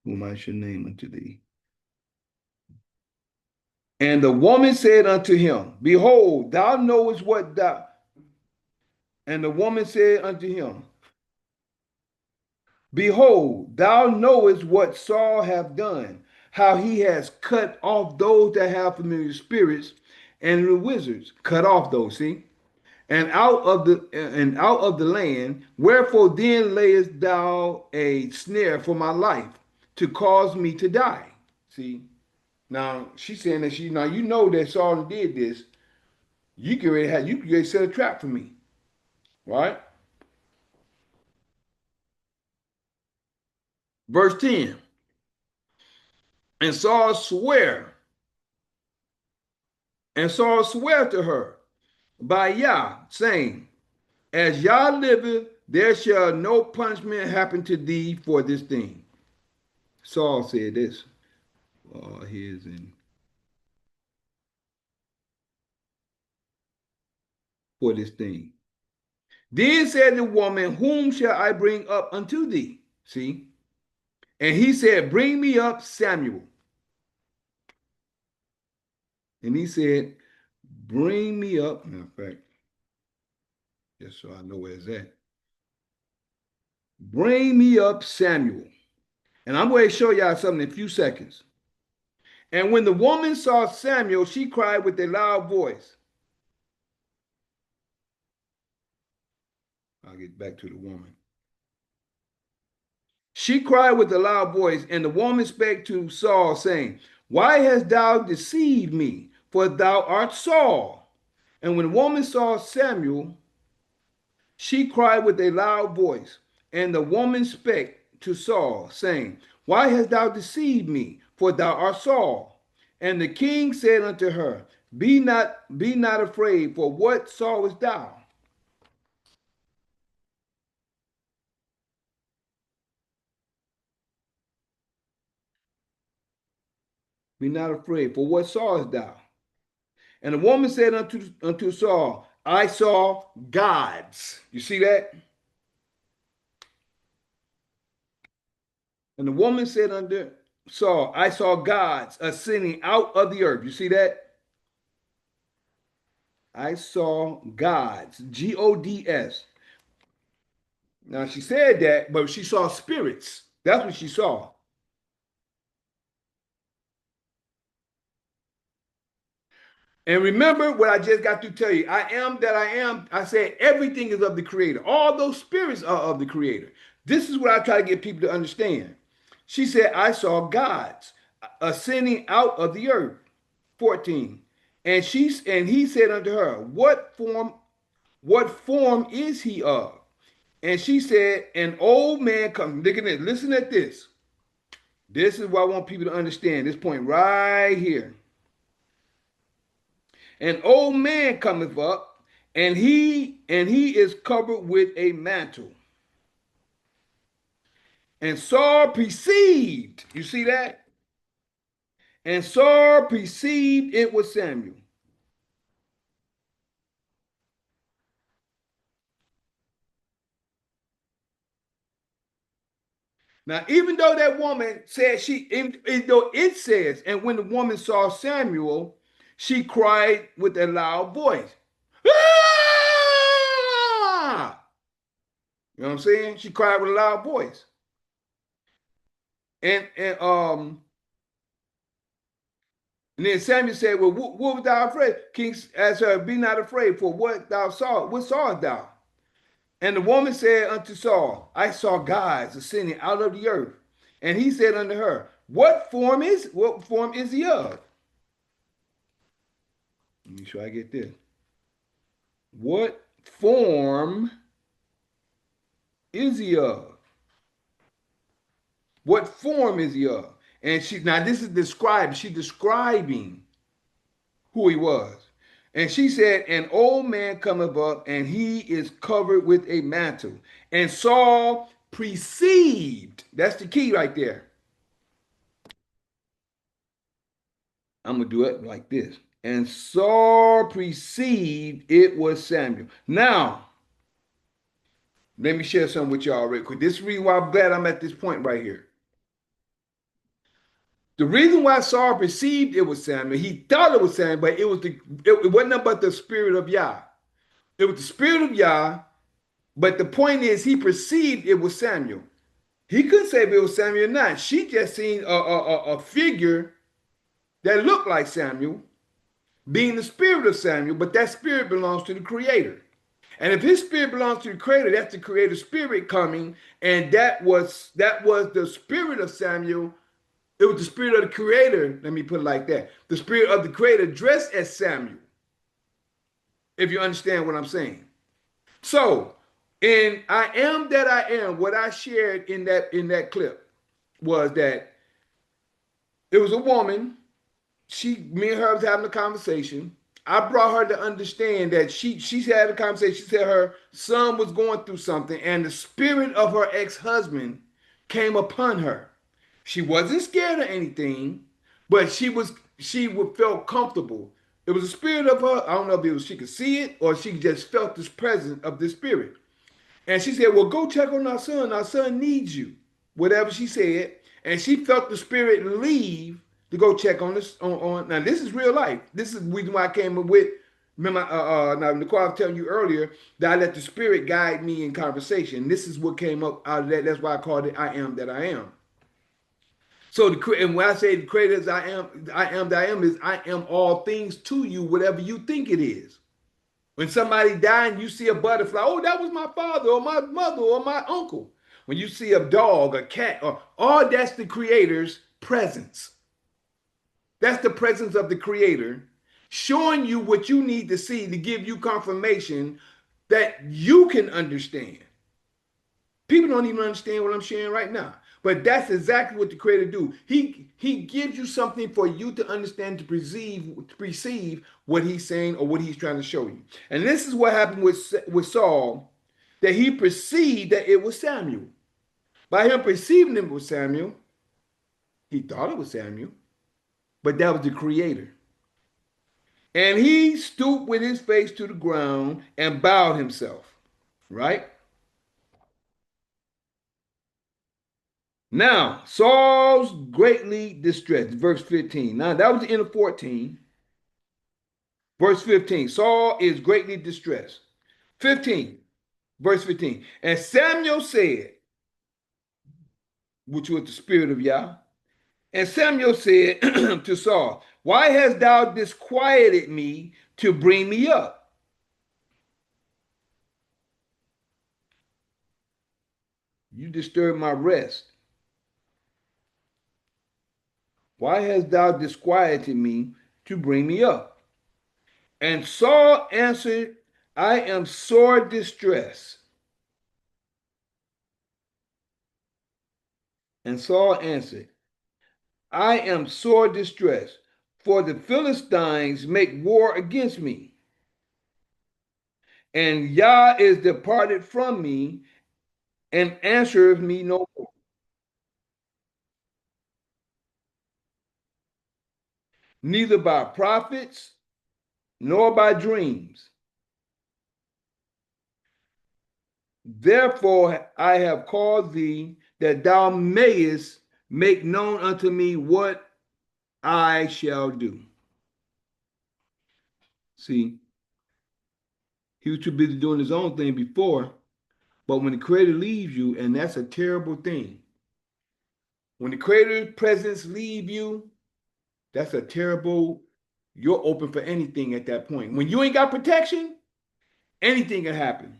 Whom I shall name unto thee. And the woman said unto him, behold, thou knowest what thou. And the woman said unto him, Behold, thou knowest what Saul hath done, how he has cut off those that have familiar spirits and the wizards. Cut off those, see? And out of the land. Wherefore then layest thou a snare for my life to cause me to die? See? Now she's saying that she now you know that Saul did this. You can set a trap for me, right? Verse 10. And Saul swear, and Saul swear to her by Yah, saying, as Yah liveth, there shall no punishment happen to thee for this thing. Saul said this. Here's in for this thing. Then said the woman, whom shall I bring up unto thee? See? And he said, bring me up Samuel. And he said, bring me up. In fact, just so I know where it's at. Bring me up Samuel. And I'm going to show y'all something in a few seconds. And when the woman saw Samuel, she cried with a loud voice. I'll get back to the woman. She cried with a loud voice, and the woman spake to Saul, saying, why hast thou deceived me? For thou art Saul. And when the woman saw Samuel, she cried with a loud voice, and the woman spake to Saul, saying, why hast thou deceived me? For thou art Saul. And the king said unto her, be not afraid, for what sawest thou? Be not afraid, for what sawest thou? And the woman said unto Saul, I saw gods. You see that? And the woman said unto Saul, I saw gods ascending out of the earth. You see that? I saw gods, Gods. Now she said that, but she saw spirits. That's what she saw. And remember what I just got to tell you. I am that I am. I said everything is of the Creator. All those spirits are of the Creator. This is what I try to get people to understand. She said, I saw gods ascending out of the earth. 14. And he said unto her, what form is he of? And she said, an old man come. Look at it. Listen at this. This is what I want people to understand. This point right here. An old man cometh up, and he is covered with a mantle. And Saul perceived, you see that? And Saul perceived it was Samuel. Now, even though that woman said even though it says, and when the woman saw Samuel, she cried with a loud voice. Ah! You know what I'm saying? She cried with a loud voice. And then Samuel said, well, what was thou afraid? King asked her, be not afraid, for what thou saw, what sawest thou? And the woman said unto Saul, I saw gods ascending out of the earth. And he said unto her, what form is he of? Let me sure I get this. What form is he of? What form is he of? And now this is described, she's describing who he was. And she said, an old man cometh up, and he is covered with a mantle. And Saul perceived, that's the key right there. I'm going to do it like this. And Saul perceived it was Samuel. Now, let me share something with y'all real quick. This is the reason why I'm glad I'm at this point right here. The reason why Saul perceived it was Samuel, he thought it was Samuel, but it wasn't nothing but the spirit of Yah. It was the spirit of Yah, but the point is he perceived it was Samuel. He couldn't say if it was Samuel or not. She just seen a figure that looked like Samuel, being the spirit of Samuel, but that spirit belongs to the Creator. And if his spirit belongs to the Creator, that's the Creator spirit coming, and that was the spirit of Samuel. It was the spirit of the Creator. Let me put it like that: the spirit of the Creator dressed as Samuel. If you understand what I'm saying. So, in I am that I am, what I shared in that clip was that it was a woman. Me and her was having a conversation. I brought her to understand that she had a conversation. She said her son was going through something, and the spirit of her ex-husband came upon her. She wasn't scared of anything, but she would felt comfortable. It was a spirit of her. I don't know if it was she could see it or she just felt this presence of this spirit. And she said, well, go check on our son. Our son needs you. Whatever she said. And she felt the spirit leave to go check on this. Now, this is real life. This is the reason why I came up with. Remember, now, Nicole, I was telling you earlier that I let the spirit guide me in conversation. This is what came up out of that. That's why I called it I am that I am. So, and when I say the creator is I am that I am is I am all things to you, whatever you think it is. When somebody died and you see a butterfly, oh, that was my father or my mother or my uncle. When you see a dog, a cat, or all that's the creator's presence. That's the presence of the creator showing you what you need to see to give you confirmation that you can understand. People don't even understand what I'm sharing right now. But that's exactly what the creator do. He gives you something for you to understand, to perceive what he's saying or what he's trying to show you. And this is what happened with Saul, that he perceived that it was Samuel. By him perceiving it was Samuel, he thought it was Samuel, but that was the creator. And he stooped with his face to the ground and bowed himself, right? Now, Saul's greatly distressed, verse 15. Now, that was the end of 14. Verse 15, Saul is greatly distressed. 15, verse 15. And Samuel said, which was the spirit of Yah, and Samuel said to Saul, why hast thou disquieted me to bring me up? You disturbed my rest. Why hast thou disquieted me to bring me up? And Saul answered, I am sore distressed. And Saul answered, I am sore distressed, for the Philistines make war against me, and Yah is departed from me, and answereth me no more, neither by prophets nor by dreams. Therefore I have called thee, that thou mayest make known unto me what I shall do. See, he was too busy doing his own thing before, but when the Creator leaves you, and that's a terrible thing. When the Creator's presence leave you, that's a terrible, you're open for anything at that point. When you ain't got protection, anything can happen.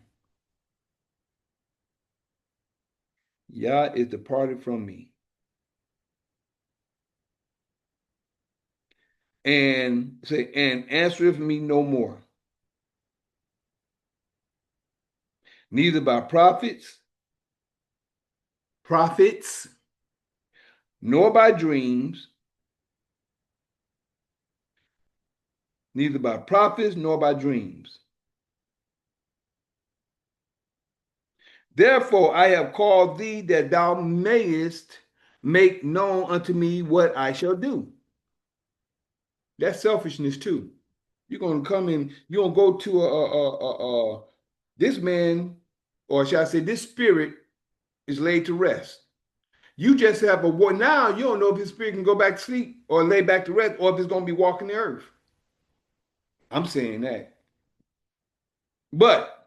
Yah is departed from me. And say, and answereth me no more. Neither by prophets, nor by dreams, neither by prophets nor by dreams. Therefore I have called thee, that thou mayest make known unto me what I shall do. That's selfishness too. You're gonna come in, you're gonna go to this man, or shall I say, this spirit is laid to rest. You just have a war. Now you don't know if his spirit can go back to sleep or lay back to rest, or if it's gonna be walking the earth. I'm saying that. But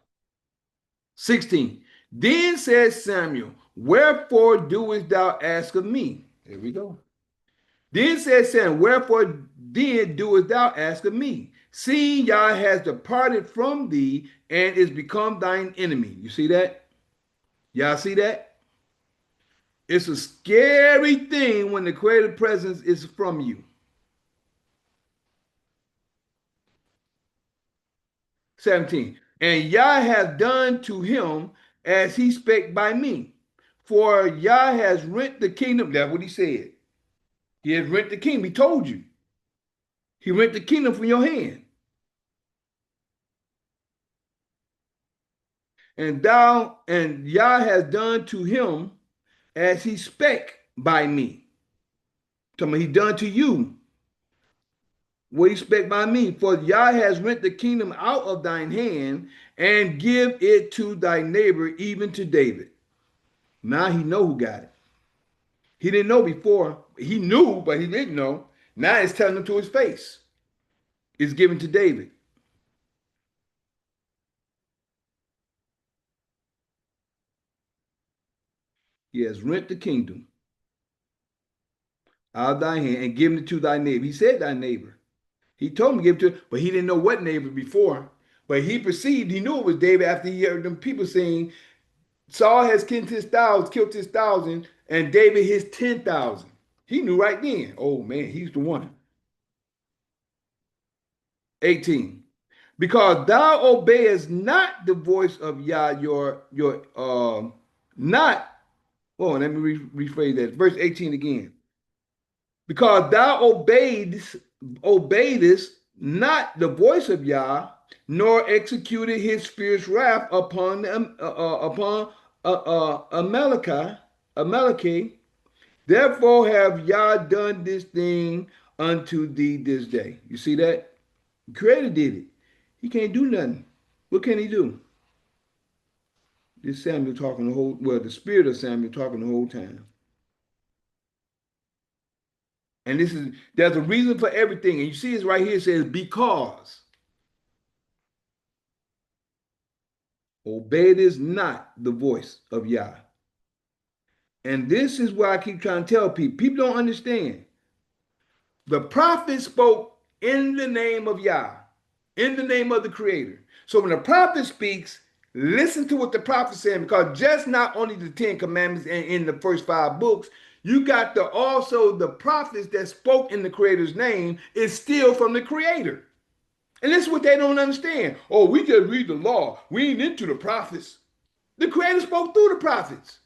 16, then says Samuel, wherefore doest thou ask of me? Here we go. Then said Sam, wherefore then doest thou ask of me? Seeing Yah has departed from thee and is become thine enemy. You see that? Y'all see that? It's a scary thing when the creative presence is from you. 17. And Yah has done to him as he spake by me. For Yah has rent the kingdom. That's what he said. He has rent the kingdom. He told you. He rent the kingdom from your hand. And Yah has done to him as he spake by me. Tell me, he done to you what he spake by me. For Yah has rent the kingdom out of thine hand and give it to thy neighbor, even to David. Now he know who got it. He didn't know before. He knew, but he didn't know. Now it's telling him to his face. It's given to David. He has rent the kingdom out of thy hand and given it to thy neighbor. He said thy neighbor. He told him to give it to, but he didn't know what neighbor before. But he perceived, he knew it was David after he heard them people saying, Saul has killed his 1,000, and David his 10,000. He knew right then. Oh man, he's the one. 18. Because thou obeyest not the voice of Yah, not. Oh, let me rephrase that. Verse 18 again. Because thou obeyedest not the voice of Yah, nor executed his fierce wrath upon Amalekah. Therefore have Yah done this thing unto thee this day. You see that? The Creator did it. He can't do nothing. What can he do? This Samuel talking the spirit of Samuel talking the whole time. And there's a reason for everything. And you see it's right here, it says, because obeyed not the voice of Yah. And this is why I keep trying to tell people. People don't understand. The prophet spoke in the name of Yah, in the name of the Creator. So when the prophet speaks, listen to what the prophet said, because just not only the 10 commandments and in the first 5 books, you got also the prophets that spoke in the Creator's name is still from the Creator. And this is what they don't understand. Oh, we just read the law. We ain't into the prophets. The Creator spoke through the prophets.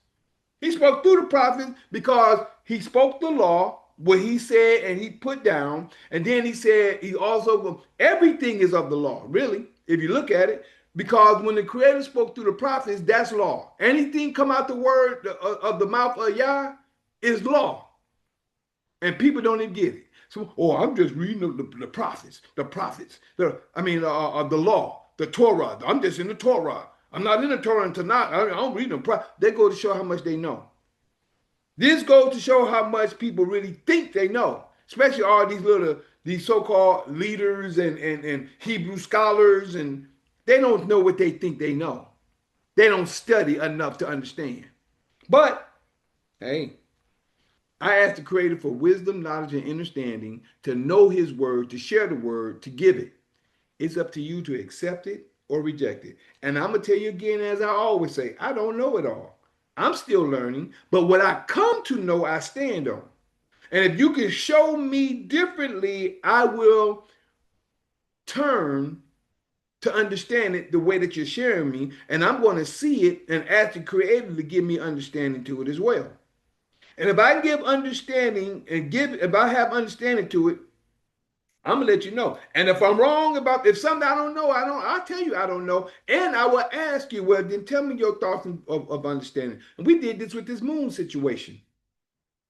He spoke through the prophets because he spoke the law, what he said and he put down. And then he said he also, everything is of the law, really, if you look at it. Because when the Creator spoke through the prophets, that's law. Anything come out the word of the mouth of Yah is law. And people don't even get it. So, oh, I'm just reading the prophets, the law, the Torah. I'm just in the Torah. I'm not in the Torah and Tanakh. I don't read them. They go to show how much they know. This goes to show how much people really think they know, especially all these so-called leaders and Hebrew scholars, and they don't know what they think they know. They don't study enough to understand. But, hey, I ask the Creator for wisdom, knowledge, and understanding to know his word, to share the word, to give it. It's up to you to accept it or reject it. And I'm going to tell you again, as I always say, I don't know it all. I'm still learning, but what I come to know, I stand on. And if you can show me differently, I will turn to understand it the way that you're sharing me. And I'm going to see it and ask the Creator to give me understanding to it as well. And if I give understanding if I have understanding to it, I'm gonna let you know. And if I'm wrong if something I don't know, I'll tell you I don't know. And I will ask you, well, then tell me your thoughts of understanding. And we did this with this moon situation.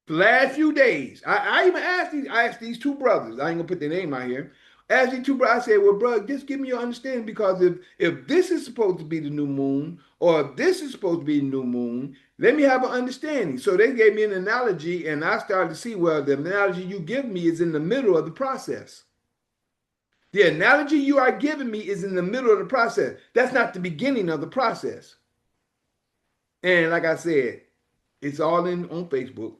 The last few days, I even asked these 2 brothers, I ain't gonna put their name out here. Asked these 2 brothers, I said, well, bro, just give me your understanding, because if this is supposed to be the new moon, or if this is supposed to be the new moon, let me have an understanding. So they gave me an analogy, and I started to see, well, the analogy you give me is in the middle of the process. The analogy you are giving me is in the middle of the process. That's not the beginning of the process. And like I said, It's all in on Facebook.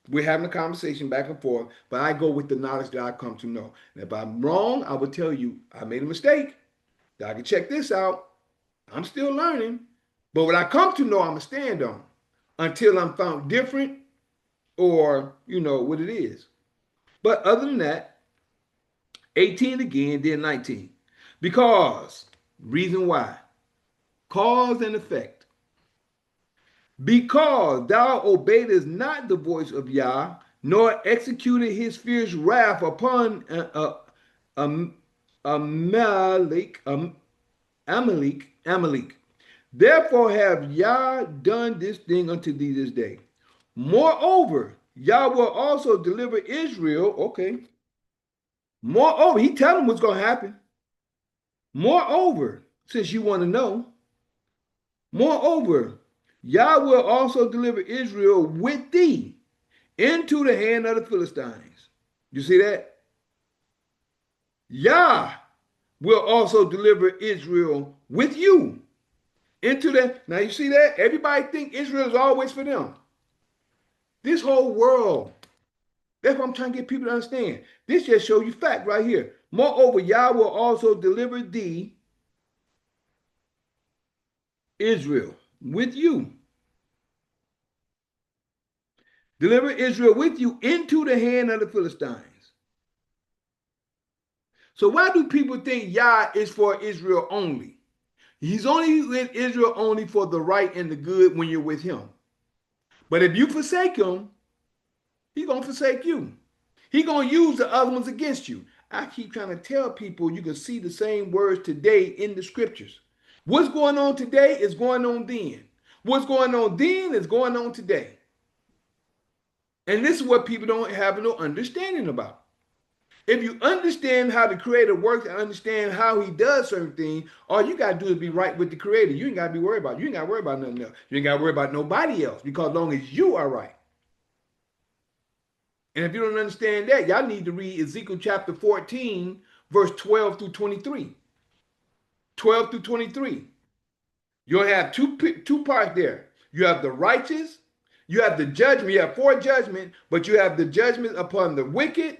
We're having a conversation back and forth, but I go with the knowledge that I come to know. And if I'm wrong, I will tell you I made a mistake. I can check this out. I'm still learning. But what I come to know, I'm going to stand on until I'm found different or, what it is. But other than that, 18 again, then 19. Because, reason why, cause and effect. Because thou obeyedest not the voice of Yah, nor executed his fierce wrath upon um, Amalek, Amalek. Therefore have Yah done this thing unto thee this day. Moreover, Yah will also deliver Israel. Okay. Moreover, he tell them what's going to happen. Moreover, since you want to know, moreover, Yah will also deliver Israel with thee into the hand of the Philistines. You see that? Yah will also deliver Israel with you into the. Now you see that? Everybody think Israel is always for them. This whole world. That's what I'm trying to get people to understand. This just shows you fact right here. Moreover, Yah will also deliver thee, Israel, with you. Deliver Israel with you into the hand of the Philistines. So why do people think Yah is for Israel only? He's only with Israel only for the right and the good when you're with him. But if you forsake him, he's going to forsake you. He's going to use the other ones against you. I keep trying to tell people you can see the same words today in the scriptures. What's going on today is going on then. What's going on then is going on today. And this is what people don't have no understanding about. If you understand how the creator works and understand how he does certain things, all you got to do is be right with the creator. You ain't got to be worried about it. You ain't got to worry about nothing else. You ain't got to worry about nobody else because as long as you are right. And if you don't understand that, y'all need to read Ezekiel chapter 14, verse 12 through 23. 12 through 23. You'll have two parts there. You have the righteous, you have the judgment, you have four judgment, but you have the judgment upon the wicked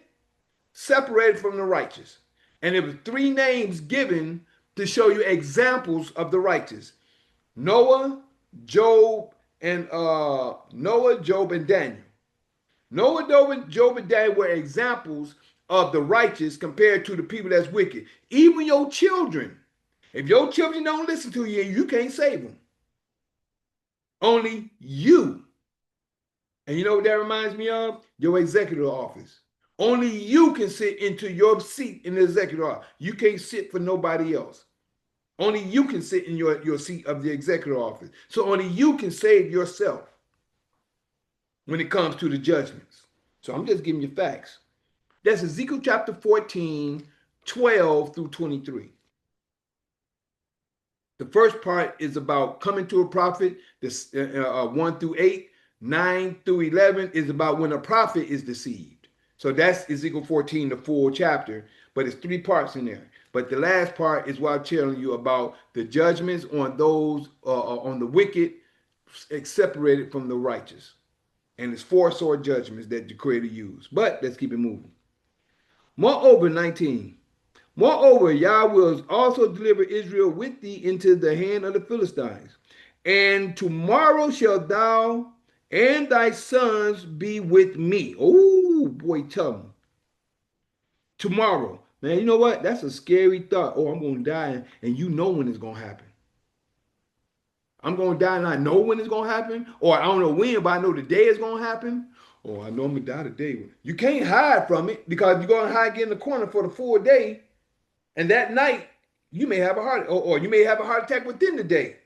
separated from the righteous. And there were three names given to show you examples of the righteous. Noah, Job, and Daniel. Noah, Job, and Daniel were examples of the righteous compared to the people that's wicked. Even your children. If your children don't listen to you, you can't save them. Only you. And you know what that reminds me of? Your executive office. Only you can sit into your seat in the executive office. You can't sit for nobody else. Only you can sit in your seat of the executive office. So only you can save yourself when it comes to the judgments. So I'm just giving you facts. That's Ezekiel chapter 14, 12 through 23. The first part is about coming to a prophet. This 1 through 8, 9 through 11 is about when a prophet is deceived. So that's Ezekiel 14, the full chapter, but it's three parts in there. But the last part is what I'm telling you about the judgments on those on the wicked separated from the righteous. And it's four sword judgments that the creator used. But let's keep it moving. Moreover, 19. Moreover, Yah will also deliver Israel with thee into the hand of the Philistines. And tomorrow shalt thou and thy sons be with me. Oh, boy, tell them. Tomorrow. Man, you know what? That's a scary thought. Oh, I'm going to die, and you know when it's going to happen. I'm going to die, and I know when it's going to happen. Or I don't know when, but I know the day it's going to happen. Oh, I know I'm going to die today. You can't hide from it because you're going to hide in the corner for the full day. And that night, you may have a heart, or you may have a heart attack within the day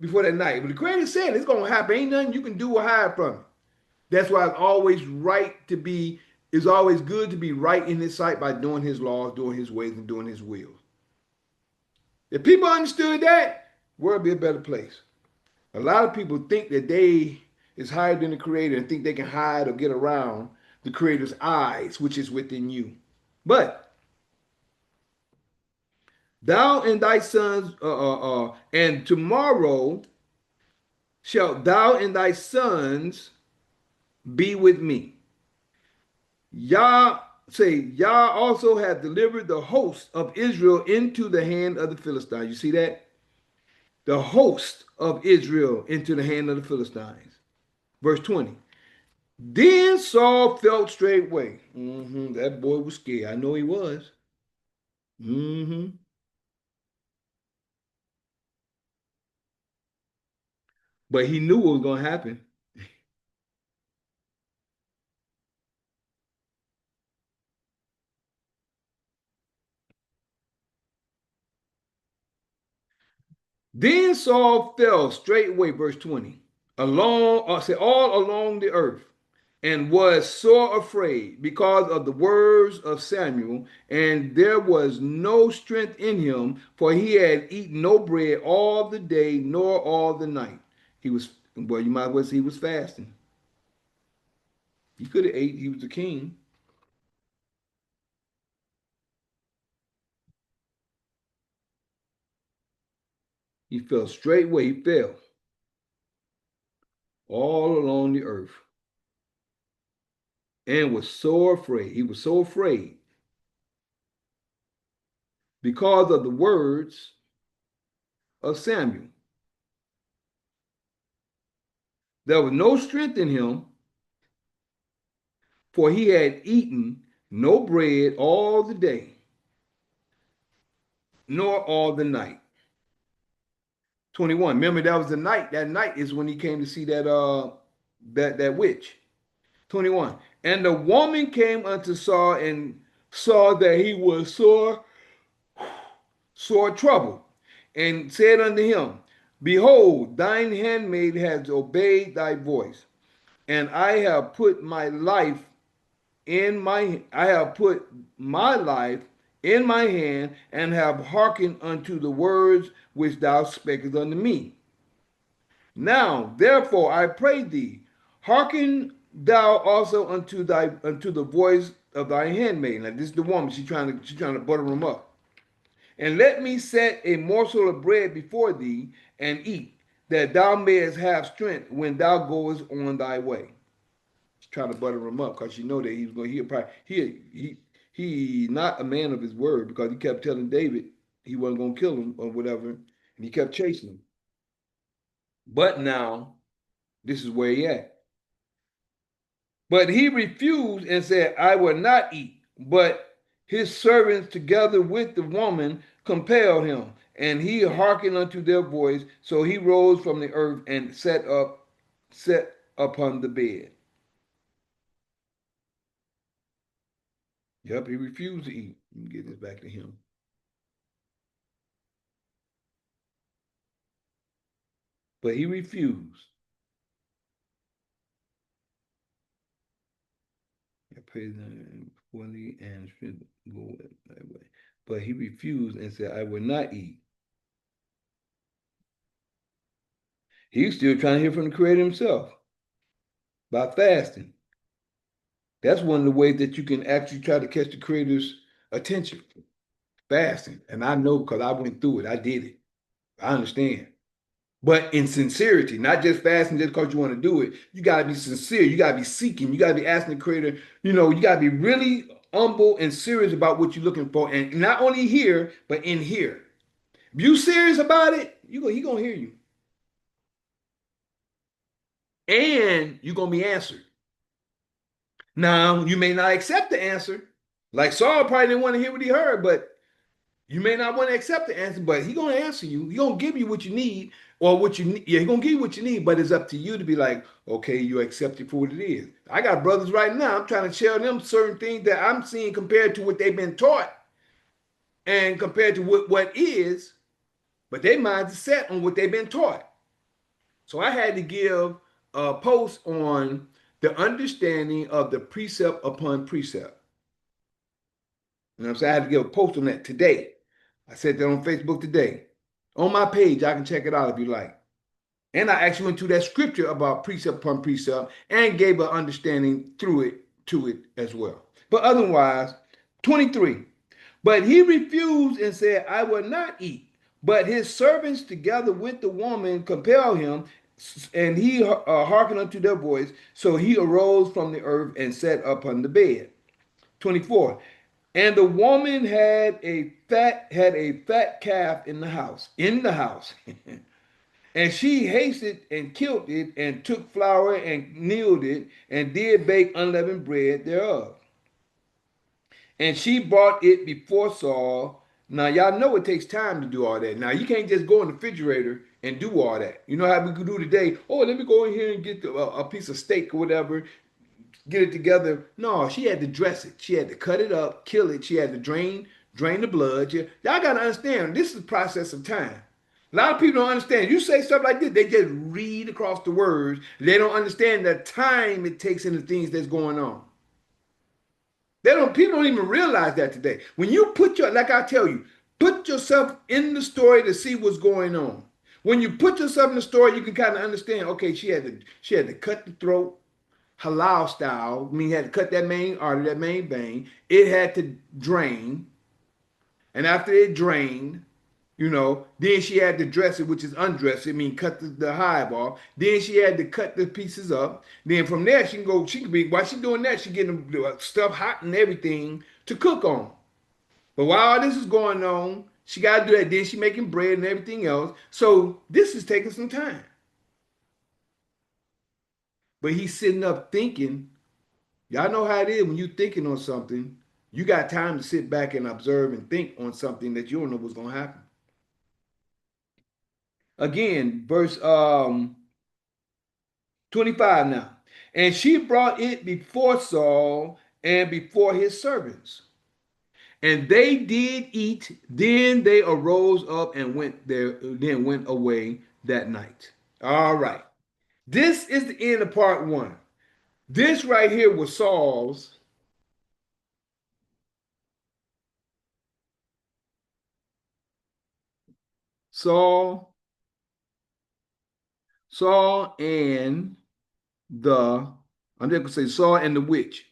before that night. But the creator said it's going to happen. Ain't nothing you can do or hide from it. That's why it's always it's always good to be right in his sight by doing his laws, doing his ways, and doing his will. If people understood that, the world would be a better place. A lot of people think that they is higher than the creator and think they can hide or get around the creator's eyes, which is within you. But thou and thy sons, and tomorrow shalt thou and thy sons be with me. Yah say, Yah also hath delivered the host of Israel into the hand of the Philistines. You see that? The host of Israel into the hand of the Philistines. Verse 20. Then Saul felt straightway. That boy was scared. I know he was. hmm But he knew what was going to happen. Then Saul fell straightway, verse 20, say all along the earth, and was sore afraid because of the words of Samuel, and there was no strength in him, for he had eaten no bread all the day nor all the night. He was, well, you might as well say he was fasting. He could have ate, he was the king. He fell straightway, he fell all along the earth, and was so afraid. He was so afraid because of the words of Samuel. There was no strength in him, for he had eaten no bread all the day, nor all the night. 21. Remember, that was the night. That night is when he came to see that witch. 21. And the woman came unto Saul and saw that he was sore troubled, and said unto him, Behold, thine handmaid has obeyed thy voice, and I have put my life in my hand, and have hearkened unto the words which thou spakest unto me. Now, therefore, I pray thee, hearken thou also unto the voice of thy handmaid. Now, this is the woman. She's trying to butter him up. And let me set a morsel of bread before thee, and eat, that thou mayest have strength when thou goest on thy way. Trying to butter him up because you know that he's going. He not a man of his word, because he kept telling David he wasn't going to kill him or whatever, and he kept chasing him. But now this is where he at. But he refused and said, I will not eat. But his servants together with the woman compelled him, and he hearkened unto their voice. So he rose from the earth and set upon the bed. Yep, he refused to eat. Let me get this back to him. But he refused. I praise him fully and should go that way. But he refused and said, I will not eat. He's still trying to hear from the Creator himself by fasting. That's one of the ways that you can actually try to catch the Creator's attention. Fasting. And I know because I went through it. I did it. I understand. But in sincerity, not just fasting just because you want to do it. You got to be sincere. You got to be seeking. You got to be asking the Creator. You got to be really humble and serious about what you're looking for. And not only here, but in here. If you serious about it, he going to hear you. And you're going to be answered. Now, you may not accept the answer. Like Saul probably didn't want to hear what he heard, but you may not want to accept the answer, but he's going to answer you. He's going to give you what you need, or what you need. Yeah, he's going to give you what you need, but it's up to you to be like, okay, you accept it for what it is. I got brothers right now. I'm trying to tell them certain things that I'm seeing compared to what they've been taught and compared to what is, but their minds are set on what they've been taught. So I had to give a post on the understanding of the precept upon precept. You know what I'm saying? I had to give a post on that today. I said that on Facebook today. On my page, I can check it out if you like. And I actually went to that scripture about precept upon precept and gave an understanding to it as well. But otherwise, 23. But he refused and said, I will not eat. But his servants together with the woman compelled him, And he hearkened unto their voice. So he arose from the earth and sat upon the bed. 24. And the woman had a fat calf in the house. And she hasted and killed it, and took flour and kneaded it, and did bake unleavened bread thereof. And she brought it before Saul. Now y'all know it takes time to do all that. Now you can't just go in the refrigerator and do all that. You know how we could do today? Oh, let me go in here and get a piece of steak or whatever, get it together. No, she had to dress it. She had to cut it up, kill it. She had to drain the blood. Y'all gotta understand, this is a process of time. A lot of people don't understand. You say stuff like this, they just read across the words. They don't understand the time it takes in the things that's going on. They don't. People don't even realize that today. When you like I tell you, put yourself in the story to see what's going on. When you put yourself in the story, you can kind of understand. Okay, she had to cut the throat, halal style. I mean, you had to cut that main artery, that main vein. It had to drain, and after it drained, then she had to dress it, which is undress it. I mean, cut the hive off. Then she had to cut the pieces up. Then from there, she can go. She can be while she's doing that, she getting the stuff hot and everything to cook on. But while all this is going on, she got to do that. Then she making bread and everything else. So this is taking some time. But he's sitting up thinking. Y'all know how it is when you're thinking on something. You got time to sit back and observe and think on something that you don't know what's gonna happen. Again, verse 25 now. And she brought it before Saul and before his servants. And they did eat. Then they arose up and went away that night. All right. This is the end of part one. This right here was Saul, Saul and the, I'm just gonna say Saul and the witch.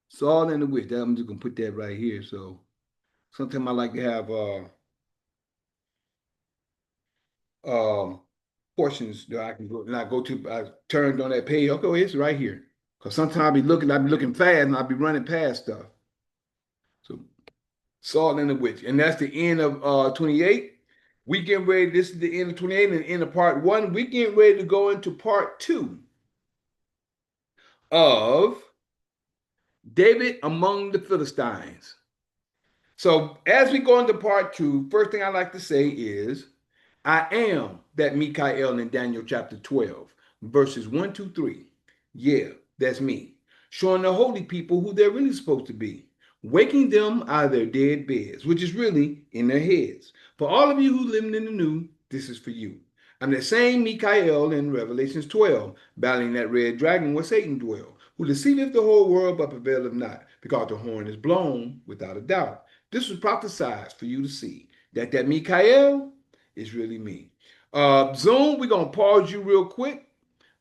Saul and the witch. I'm just gonna put that right here. So sometimes I like to have um portions that I can go and I go to. I turned on that page. Okay, it's right here. Because sometimes I'll be looking fast, and I'll be running past stuff. So Saul and the witch, and that's the end of 28. We getting ready. This is the end of 28 and the end of part one. We getting ready to go into part two of David among the Philistines. So as we go into part two, first thing I like to say is I am that Mikael in Daniel chapter 12, verses 1, 2, 3. Yeah, that's me. Showing the holy people who they're really supposed to be. Waking them out of their dead beds, which is really in their heads. For all of you who living in the new, this is for you. I'm the same Mikael in Revelations 12, battling that red dragon where Satan dwell, who deceiveth the whole world but prevaileth not, because the horn is blown without a doubt. This was prophesied for you to see that Mikael is really me. Zoom, we're gonna pause you real quick.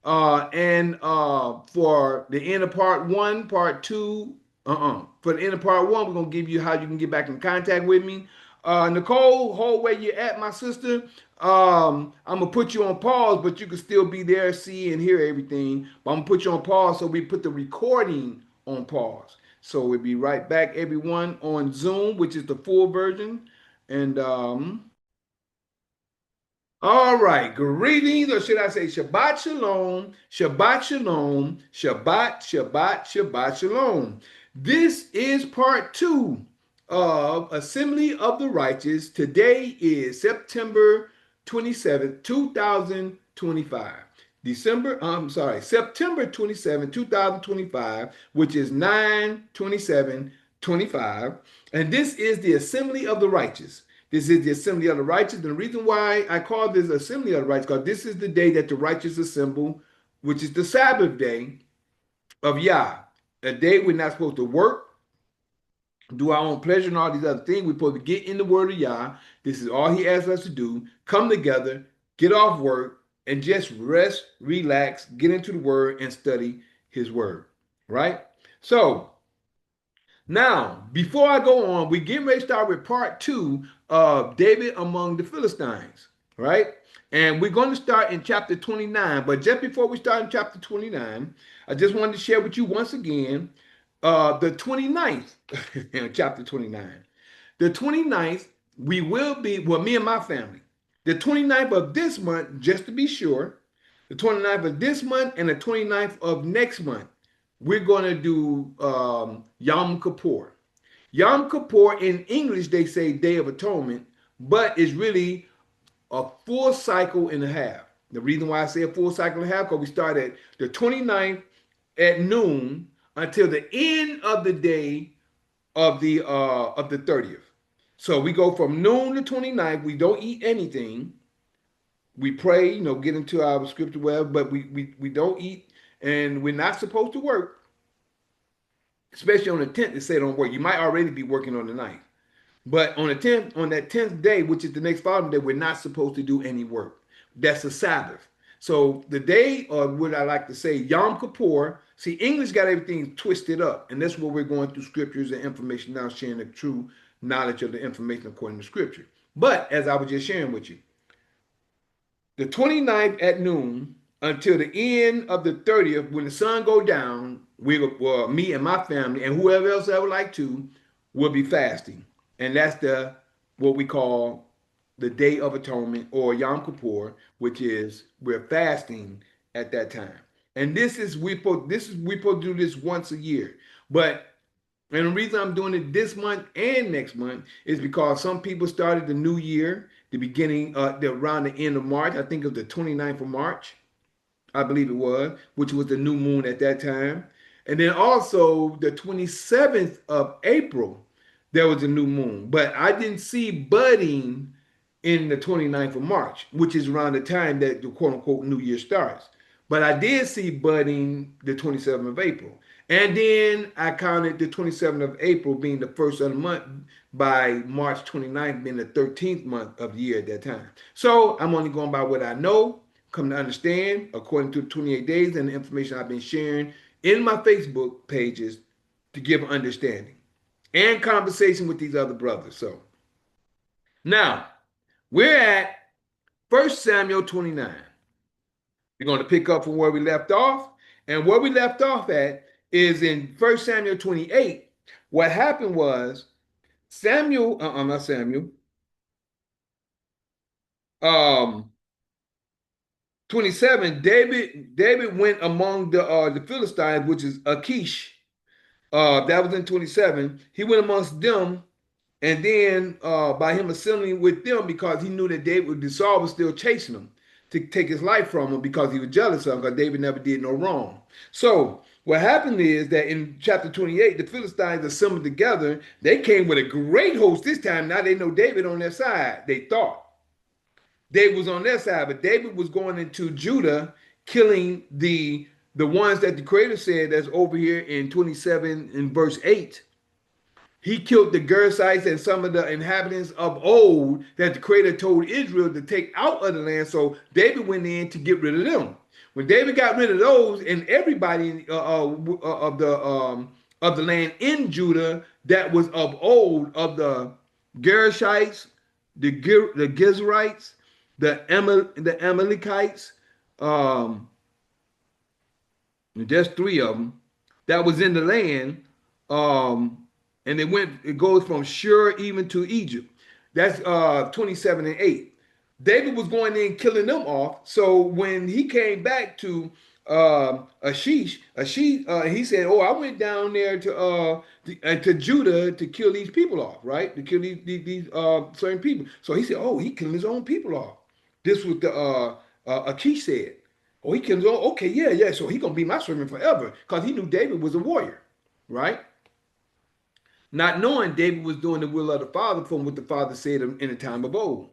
And for the end of part one, part two, For the end of part one, we're gonna give you how you can get back in contact with me. Nicole, hold where you're at, my sister. I'm gonna put you on pause, but you can still be there, see and hear everything. But I'm gonna put you on pause so we put the recording on pause. So we'll be right back, everyone, on Zoom, which is the full version. And all right, greetings, or should I say Shabbat Shalom, Shabbat Shalom, Shabbat, Shabbat, Shabbat Shalom. This is part two of Assembly of the Righteous. Today is September 27th, 2025. September 27th, 2025, which is 9/27/25. And this is the Assembly of the Righteous. This is the assembly of the righteous. And the reason why I call this assembly of the righteous, because this is the day that the righteous assemble, which is the Sabbath day of Yah. A day we're not supposed to work, do our own pleasure and all these other things. We're supposed to get in the word of Yah. This is all he asks us to do. Come together, get off work, and just rest, relax, get into the word and study his word. Right? So now, before I go on, we get ready to start with part two of David among the Philistines, right? And we're going to start in chapter 29. But just before we start in chapter 29, I just wanted to share with you once again the 29th, chapter 29. The 29th, we will be, well, me and my family, the 29th of this month, just to be sure, the 29th of this month and the 29th of next month, we're going to do Yom Kippur. Yom Kippur in English, they say Day of Atonement, but it's really a full cycle and a half. The reason why I say a full cycle and a half, because we start at the 29th at noon until the end of the day of the 30th. So we go from noon to 29th. We don't eat anything. We pray, get into our scripture, whatever, but we don't eat, and we're not supposed to work, especially on the 10th. They say don't work. You might already be working on the ninth. But on the 10th, on that 10th day, which is the next following day, we're not supposed to do any work. That's a Sabbath. So the day, or what I like to say, Yom Kippur. See, English got everything twisted up, and that's where we're going through scriptures and information now, sharing the true knowledge of the information according to scripture. But as I was just sharing with you, the 29th at noon until the end of the 30th, when the sun go down, me and my family and whoever else I would like to, will be fasting. And that's the what we call the Day of Atonement or Yom Kippur, which is we're fasting at that time. And this is we supposed to do this once a year. But and the reason I'm doing it this month and next month is because some people started the new year, the beginning, around the end of March. I think it was the 29th of March, I believe it was, which was the new moon at that time. And then also the 27th of April, there was a new moon. But I didn't see budding in the 29th of March, which is around the time that the quote unquote new year starts. But I did see budding the 27th of April. And then I counted the 27th of April being the first of the month by March 29th being the 13th month of the year at that time. So I'm only going by what I know, come to understand, according to 28 days and the information I've been sharing in my Facebook pages to give understanding and conversation with these other brothers. So now we're at 1 Samuel 29. We're going to pick up from where we left off. And where we left off at is in 1 Samuel 28. What happened was not Samuel, um, 27, David went among the Philistines, which is Achish. That was in 27. He went amongst them, and then by him assembling with them, because he knew that Saul was still chasing him to take his life from him because he was jealous of him, because David never did no wrong. So what happened is that in chapter 28, the Philistines assembled together. They came with a great host this time. Now they know David on their side. They thought David was on their side, but David was going into Judah, killing the ones that the Creator said that's over here in 27 in verse 8. He killed the Gersites and some of the inhabitants of old that the Creator told Israel to take out of the land. So David went in to get rid of them. When David got rid of those and everybody of the land in Judah that was of old, of the Gershites, the Gizrites, the Amalekites, there's three of them that was in the land. And it goes from Shur even to Egypt. That's 27 and 8. David was going in killing them off. So when he came back to Ashish, he said, "Oh, I went down there to Judah to kill these people off, right? To kill these certain people." So he said, "Oh, he killed his own people off." This was the Achish said. "Oh, he killed his own. Okay, yeah, yeah. So he gonna be my servant forever," because he knew David was a warrior, right? Not knowing David was doing the will of the Father from what the Father said in the time of old.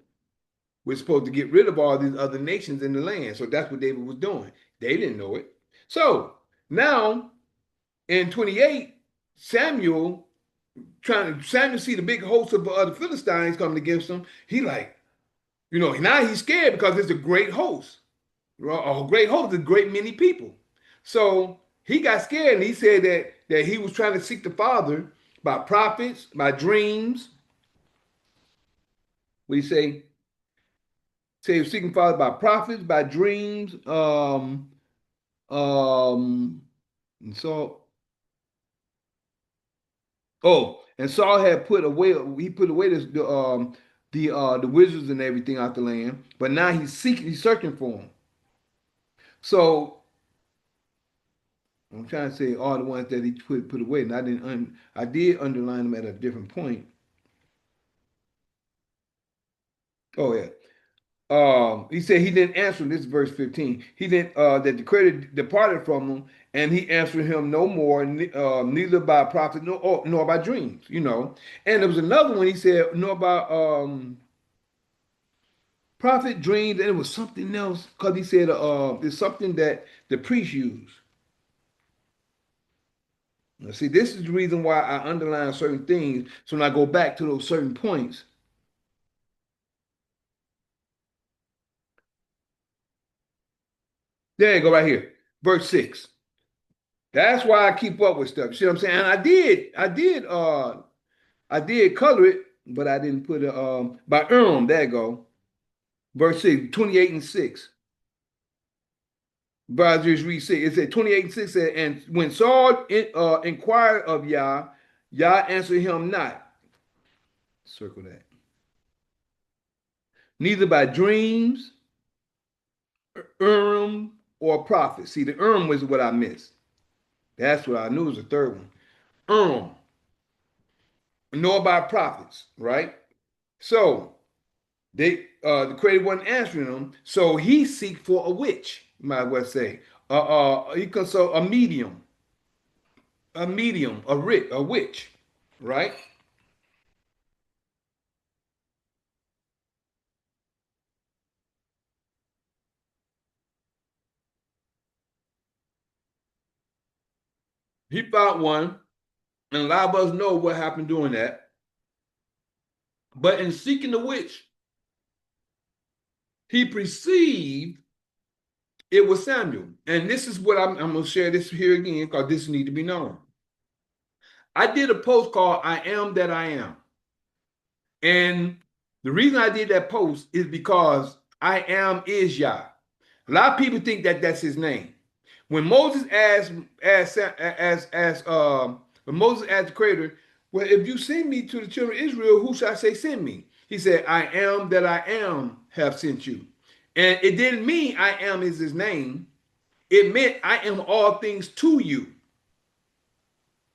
We're supposed to get rid of all these other nations in the land. So that's what David was doing. They didn't know it. So now in 28, Samuel see the big host of the Philistines coming against him. He like, now he's scared because it's a great host. A great host, a great many people. So he got scared and he said that that he was trying to seek the Father by prophets, by dreams. What do you say? Say he was seeking the Father by prophets, by dreams. And so and Saul had put away. He put away the wizards and everything out the land. But now he's seeking. He's searching for them. So I'm trying to say all the ones that he put away, and I didn't. I did underline them at a different point. Oh yeah. He said he didn't answer. This is verse 15. He didn't. That the credit departed from him, and he answered him no more. Neither by prophet nor by dreams. And there was another one. He said nor by prophet dreams, and it was something else because he said there's something that the priest used. Now, see, this is the reason why I underline certain things. So when I go back to those certain points, there you go, right here, verse 6. That's why I keep up with stuff. You see what I'm saying? And I did color it, but I didn't put it by there you go. Verse 6, 28 and 6. But I just read 6. It said 28 and 6 said, and when Saul inquired of Yah, Yah answered him not. Circle that. Neither by dreams, Urim, or prophets. See, the Urim was what I missed. That's what I knew was the third one. Urim, nor by prophets, right? So the creator wasn't answering them, so he seek for a witch, you might well say. He consult a medium, a witch, right? He found one, and a lot of us know what happened during that. But in seeking the witch, he perceived it was Samuel. And this is what I'm going to share this here again because this needs to be known. I did a post called I Am That I Am. And the reason I did that post is because I am is Yah. A lot of people think that that's his name. When Moses when Moses asked the Creator, "Well, if you send me to the children of Israel, who shall I say send me?" He said, "I am that I am have sent you," and it didn't mean I am is his name. It meant I am all things to you.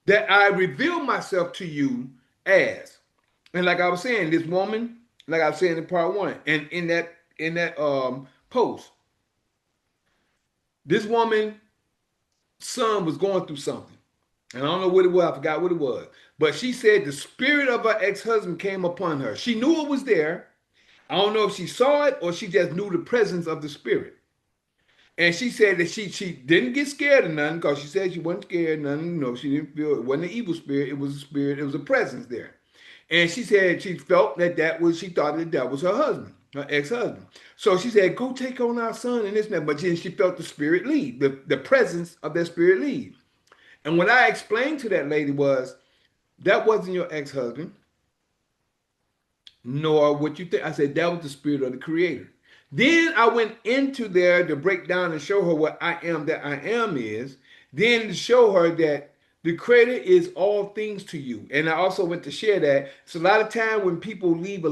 That I reveal myself to you as. And like I was saying, this woman, like I was saying in part one, and in that post, this woman son was going through something. And I don't know what it was, I forgot what it was. But she said the spirit of her ex-husband came upon her. She knew it was there. I don't know if she saw it or she just knew the presence of the spirit. And she said that she didn't get scared of nothing because she said she wasn't scared of nothing. She didn't feel it wasn't an evil spirit. It was a spirit. It was a presence there. And she said she felt she thought that was her husband, her ex-husband. So she said, go take on our son and this and that. But then she felt the spirit leave, the presence of that spirit leave. And what I explained to that lady was, that wasn't your ex-husband, nor what you think. I said, that was the spirit of the creator. Then I went into there to break down and show her what I am that I am is. Then to show her that the creator is all things to you. And I also went to share that. So a lot of time when people lose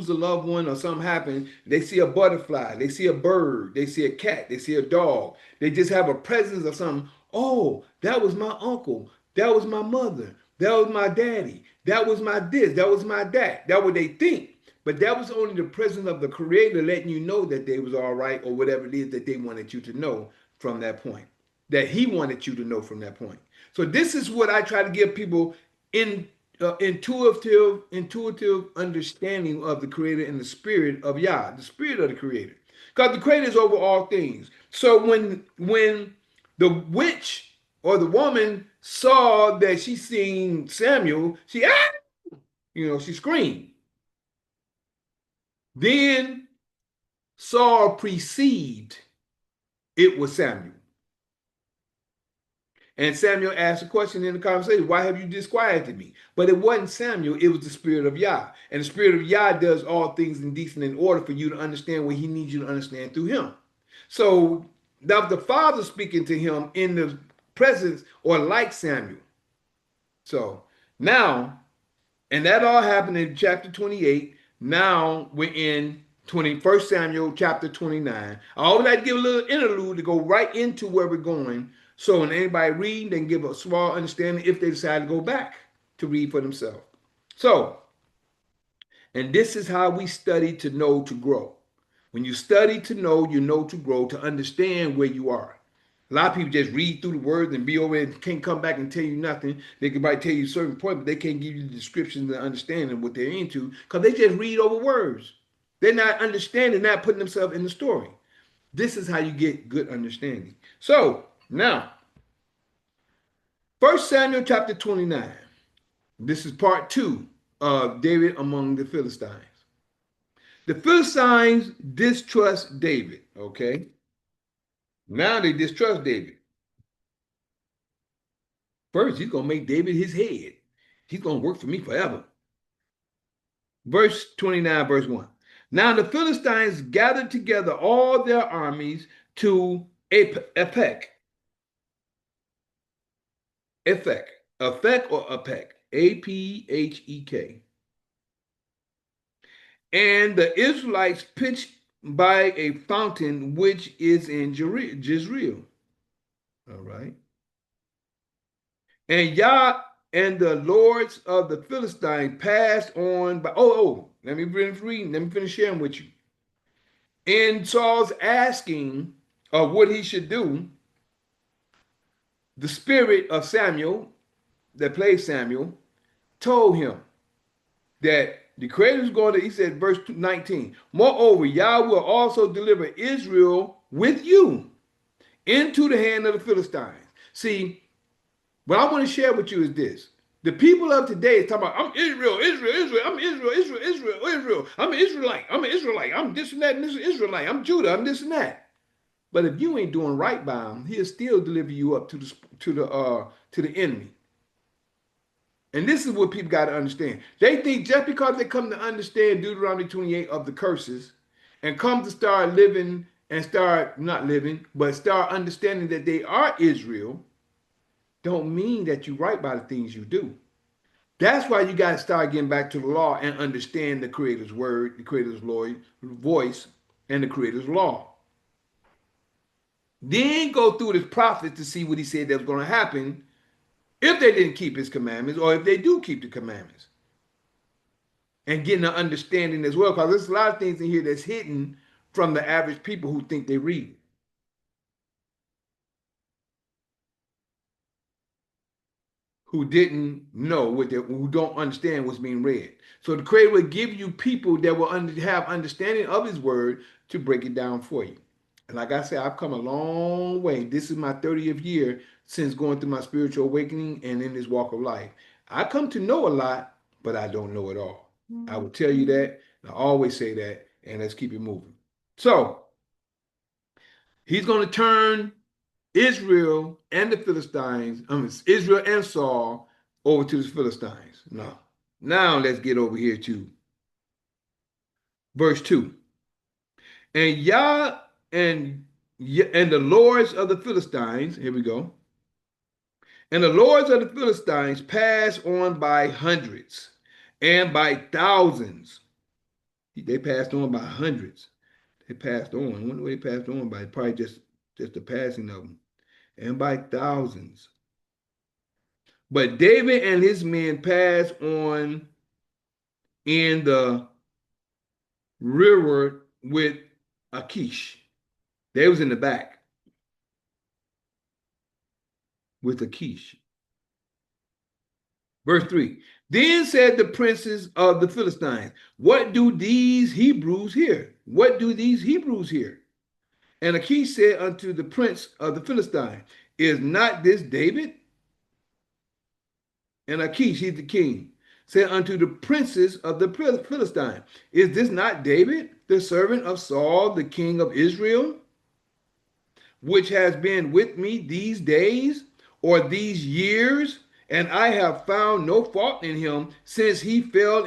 a loved one or something happens, they see a butterfly, they see a bird, they see a cat, they see a dog. They just have a presence of something. Oh, that was my uncle. That was my mother. That was my daddy. That was my this. That was my that. That what they think. But that was only the presence of the creator letting you know that they was all right or whatever it is that they wanted you to know from that point. That he wanted you to know from that point. So this is what I try to give people in intuitive understanding of the creator and the spirit of Yah, the spirit of the creator. Because the creator is over all things. So when the witch or the woman saw that she seen Samuel, she screamed. Then Saul perceived it was Samuel. And Samuel asked a question in the conversation, why have you disquieted me? But it wasn't Samuel, it was the Spirit of Yah. And the Spirit of Yah does all things in decent and order for you to understand what he needs you to understand through him. So that was the Father speaking to him in the presence or like Samuel. So now, and that all happened in chapter 28. Now we're in 21st Samuel chapter 29. I always like to give a little interlude to go right into where we're going. So when anybody read, they can give a small understanding if they decide to go back to read for themselves. So, and this is how we study to know to grow. When you study to know, you know to grow, to understand where you are. A lot of people just read through the words and be over and can't come back and tell you nothing. They can probably tell you a certain point, but they can't give you the descriptions and understanding what they're into because they just read over words. They're not understanding, not putting themselves in the story. This is how you get good understanding. So now, 1 Samuel chapter 29. This is part 2 of David among the Philistines. The Philistines distrust David, okay? Now they distrust David. First, he's going to make David his head. He's going to work for me forever. Verse 29, verse 1. Now the Philistines gathered together all their armies to Aphek. Aphek. Aphek or Aphek. Aphek. And the Israelites pitched by a fountain which is in Jezreel. All right. And Yah and the lords of the Philistines passed on by. Let me finish reading. Let me finish sharing with you. In Saul's asking of what he should do, the spirit of Samuel, that played Samuel, told him that the Creator is going to, he said, verse 19, moreover, Yah will also deliver Israel with you into the hand of the Philistines. See, what I want to share with you is this. The people of today is talking about, I'm Israel, I'm Israel. I'm an Israelite. I'm this and that, and this is Israelite. I'm Judah, I'm this and that. But if you ain't doing right by him, he'll still deliver you up to the enemy. And this is what people got to understand. They think just because they come to understand Deuteronomy 28 of the curses and come to start living and start not living, but start understanding that they are Israel, don't mean that you're right by the things you do. That's why you got to start getting back to the law and understand the Creator's word, the Creator's voice, and the Creator's law. Then go through his prophets to see what he said that was going to happen if they didn't keep his commandments or if they do keep the commandments. And getting an understanding as well, because there's a lot of things in here that's hidden from the average people who think they read. Who didn't know who don't understand what's being read. So the Creator will give you people that will have understanding of his word to break it down for you. And like I said, I've come a long way. This is my 30th year since going through my spiritual awakening and in this walk of life. I come to know a lot, but I don't know it all. I will tell you that. I always say that, and let's keep it moving. So he's going to turn Israel and the Philistines, Israel and Saul over to the Philistines. Now let's get over here to verse 2. And Yah and the lords of the Philistines, here we go. And the lords of the Philistines passed on by hundreds and by thousands. They passed on by hundreds. They passed on. I wonder what they passed on by. Probably just the passing of them. And by thousands. But David and his men passed on in the rearward with Achish. They was in the back with Achish. Verse 3. Then said the princes of the Philistines, what do these Hebrews here? What do these Hebrews here? And Achish said unto the prince of the Philistines, is not this David? And Achish, he's the king, said unto the princes of the Philistines, is this not David, the servant of Saul, the king of Israel, which has been with me these days? or these years, and I have found no fault in him since he fell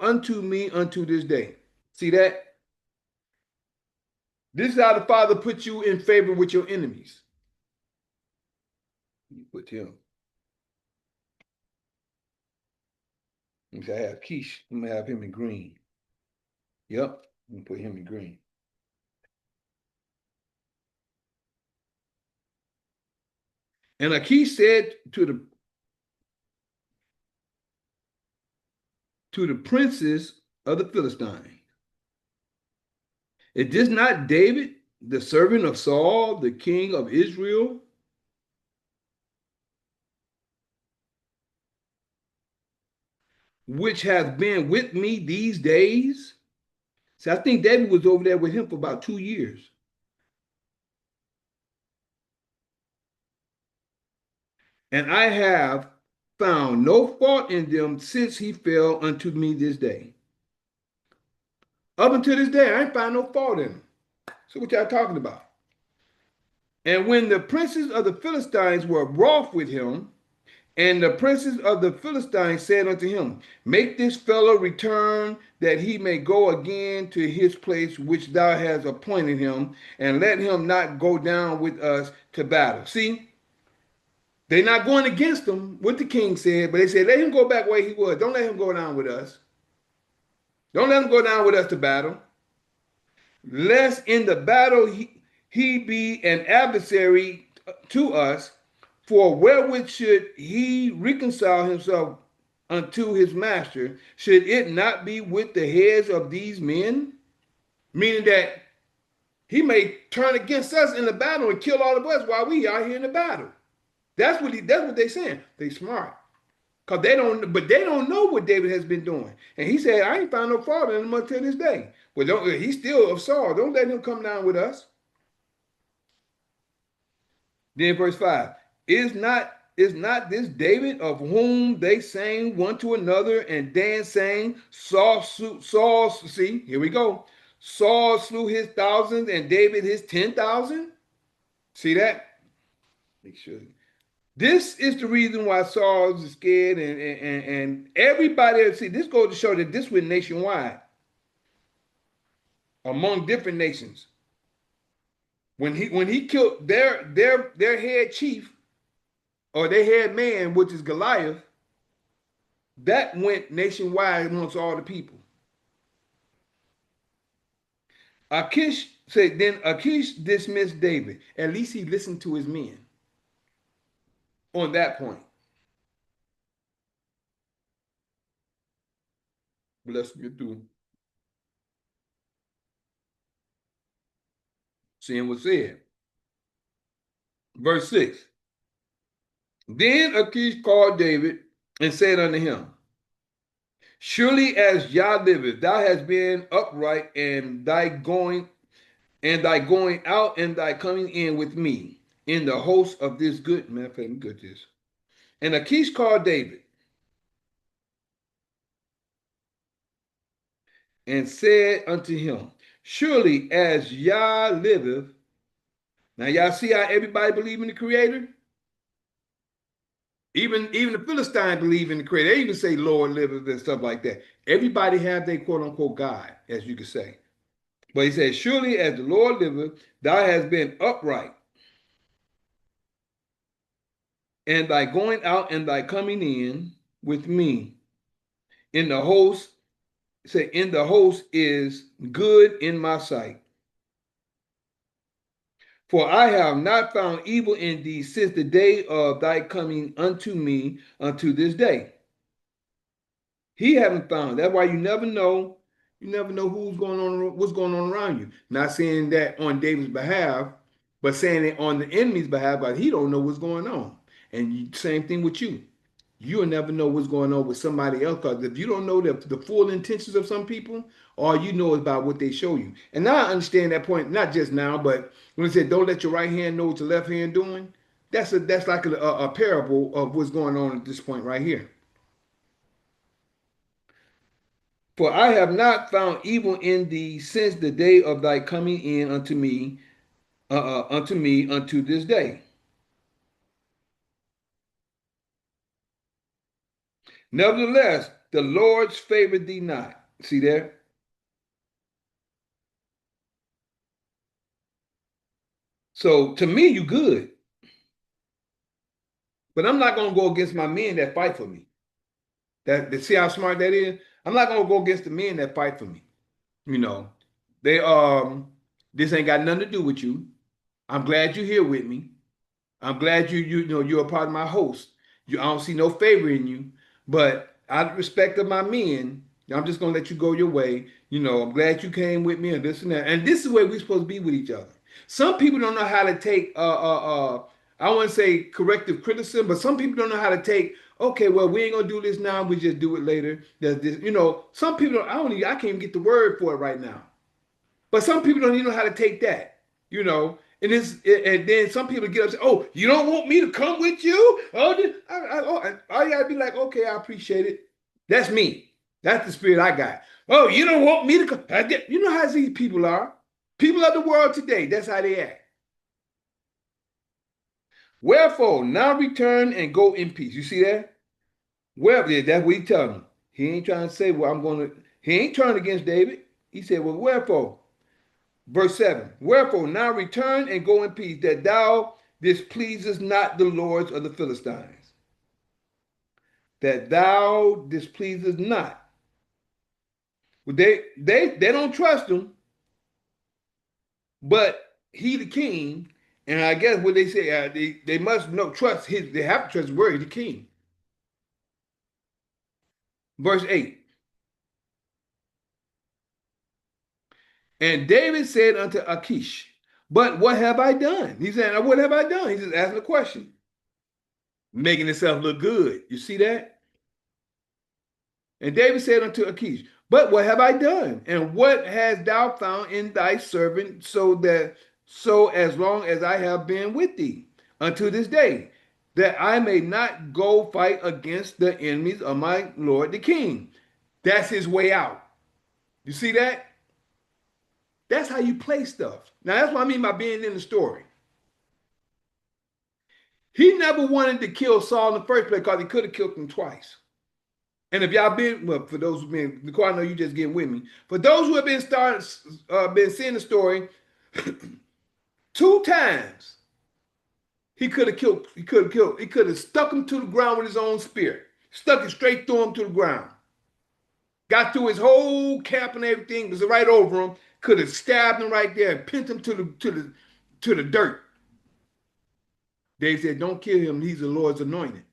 unto me unto this day. See that? This is how the Father puts you in favor with your enemies. You put him. I have Keish. I'm gonna have him in green. Yep, I'm gonna put him in green. And Achish said to the princes of the Philistines, is this not David, the servant of Saul, the king of Israel, which hath been with me these days? So I think David was over there with him for about 2 years. And I have found no fault in them since he fell unto me this day. Up until this day, I ain't found no fault in him. So what y'all talking about? And when the princes of the Philistines were wroth with him, and the princes of the Philistines said unto him, make this fellow return, that he may go again to his place which thou hast appointed him, and let him not go down with us to battle. See, they're not going against him, what the king said, but they said, let him go back where he was. Don't let him go down with us. Don't let him go down with us to battle. Lest in the battle he be an adversary to us, for wherewith should he reconcile himself unto his master? Should it not be with the heads of these men? Meaning that he may turn against us in the battle and kill all of us while we are here in the battle. That's what they're saying. They smart. Because they don't know what David has been doing. And he said, I ain't found no fault in him until this day. But he's still of Saul. Don't let him come down with us. Then verse 5. Is not this David of whom they sang one to another and Dan saying, Saul, see, here we go. Saul slew his thousands and David his 10,000? See that? Make sure. This is the reason why Saul is scared, and everybody, see, this goes to show that this went nationwide among different nations. When he killed their head chief or their head man, which is Goliath, that went nationwide amongst all the people. Achish said, then Achish dismissed David. At least he listened to his men on that point. Let's get through seeing what's said. Verse 6. Then Achish called David and said unto him, surely as Yah liveth, thou hast been upright, and thy going out and thy coming in with me in the host of this good man. Let me get this. And Achish called David and said unto him, surely as Yah liveth. Now y'all see how everybody believe in the Creator? Even the Philistines believe in the Creator. They even say Lord liveth and stuff like that. Everybody have their quote unquote God, as you could say. But he says, surely as the Lord liveth, thou hast been upright, and thy going out and thy coming in with me in the host. Say, in the host is good in my sight. For I have not found evil in thee since the day of thy coming unto me unto this day. He haven't found. That's why you never know. You never know who's going on, what's going on around you. Not saying that on David's behalf, but saying it on the enemy's behalf, but he don't know what's going on. And same thing with you. You'll never know what's going on with somebody else, because if you don't know the full intentions of some people, all you know is about what they show you. And now I understand that point, not just now, but when it said don't let your right hand know what your left hand doing, that's like a parable of what's going on at this point right here. For I have not found evil in thee since the day of thy coming in unto me unto this day. Nevertheless, the Lord's favor thee not. See there? So to me, you good. But I'm not gonna go against my men that fight for me. That see how smart that is? I'm not gonna go against the men that fight for me. You know, they this ain't got nothing to do with you. I'm glad you're here with me. I'm glad you know you're a part of my host. I don't see no favor in you, but out of respect of my men, I'm just gonna let you go your way. You know, I'm glad you came with me and this and that. And this is where we're supposed to be with each other. Some people don't know how to take I wouldn't say corrective criticism, but some people don't know how to take, okay, well, we ain't gonna do this now, we just do it later. There's this, you know, some people don't, I can't even get the word for it right now. But some people don't even know how to take that, you know. And then some people get upset. Oh, you don't want me to come with you? Oh, I gotta be like, okay, I appreciate it. That's me. That's the spirit I got. Oh, you don't want me to come? You know how these people are. People of the world today. That's how they act. Wherefore, now return and go in peace. You see that? Wherefore, that's what he telling him. He ain't trying to say, well, I'm going to. He ain't turned against David. He said, well, wherefore? Verse 7. Wherefore now return and go in peace, that thou displeasest not the lords of the Philistines. That thou displeasest not. Well, they don't trust him, but he the king, and I guess what they say, they must know trust his, they have to trust his word, he's the king. Verse 8. And David said unto Achish, but what have I done? He said, what have I done? He's just asking a question, making himself look good. You see that? And David said unto Achish, but what have I done? And what hast thou found in thy servant, so as long as I have been with thee unto this day, that I may not go fight against the enemies of my Lord the king? That's his way out. You see that? That's how you play stuff. Now that's what I mean by being in the story. He never wanted to kill Saul in the first place because he could have killed him twice. And if y'all been, well, for those who've been, Nicole, I know you just getting with me. For those who have been seeing the story, two times he could have stuck him to the ground with his own spear, stuck it straight through him to the ground, got through his whole camp and everything, was right over him, could have stabbed him right there and pinned him to the dirt. They said, "Don't kill him; he's the Lord's anointed."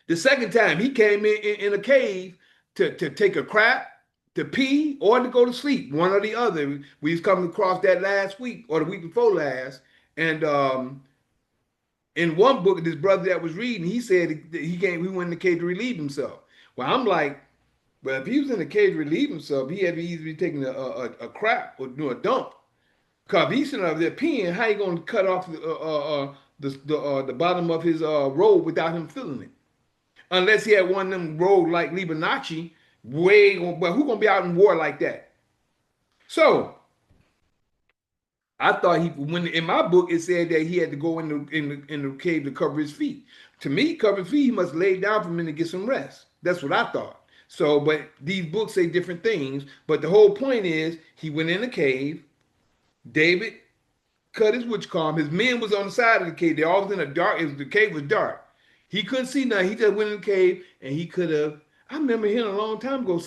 The second time he came in a cave to take a crap, to pee, or to go to sleep, one or the other. We was coming across that last week or the week before last. And in one book, this brother that was reading, he said he went in the cave to relieve himself. Well, I'm like, well, if he was in the cave to relieve himself, he had to easily be taking a crap or do a dump. Because if he's sitting up there peeing, how you going to cut off the bottom of his robe without him feeling it? Unless he had one of them road like Libanace, but who gonna be out in war like that? So I thought when in my book it said that he had to go in the cave to cover his feet. To me, cover his feet, he must lay down for a minute to get some rest. That's what I thought. So, but these books say different things. But the whole point is he went in a cave. David cut his witch column. His men was on the side of the cave. They all was in a dark. The cave was dark. He couldn't see nothing. He just went in the cave and he could have. I remember hearing a long time ago,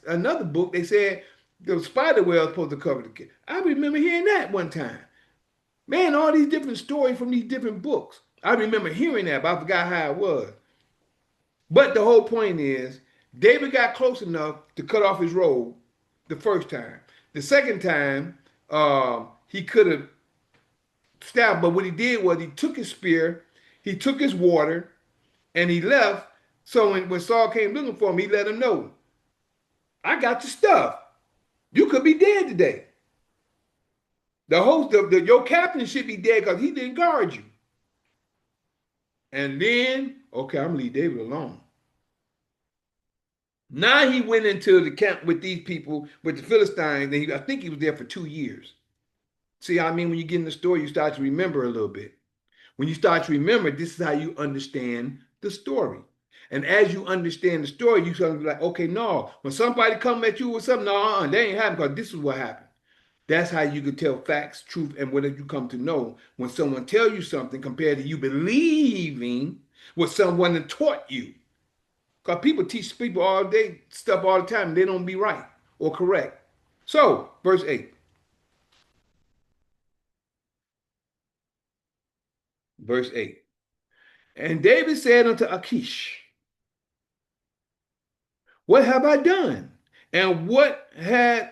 another book, they said the spider web was supposed to cover the cave. I remember hearing that one time. Man, all these different stories from these different books. I remember hearing that, but I forgot how it was. But the whole point is, David got close enough to cut off his robe the first time. The second time, he could have stabbed, but what he did was he took his spear, he took his water, and he left. So when Saul came looking for him, he let him know, I got your stuff. You could be dead today. The host of your captain should be dead because he didn't guard you. And then, okay, I'm gonna leave David alone. Now he went into the camp with these people, with the Philistines, and I think he was there for 2 years. See how I mean? When you get in the story, you start to remember a little bit. When you start to remember, this is how you understand the story. And as you understand the story, you sort of be like, okay, no, when somebody come at you with something, no, they ain't happening because this is what happened. That's how you can tell facts, truth, and whatever you come to know when someone tell you something compared to you believing what someone had taught you. Because people teach people all day stuff all the time, and they don't be right or correct. So, verse 8. Verse 8. And David said unto Achish, what have I done? And what had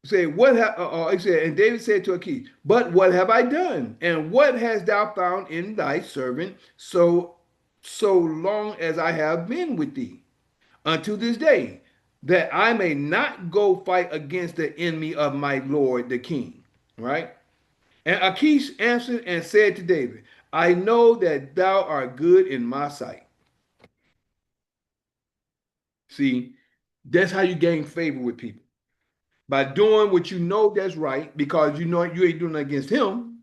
say what have he said, and David said to Achish, but what have I done? And what hast thou found in thy servant so long as I have been with thee unto this day, that I may not go fight against the enemy of my lord the king? Right? And Achish answered and said to David, I know that thou art good in my sight. See, that's how you gain favor with people. By doing what you know that's right, because you know you ain't doing it against him,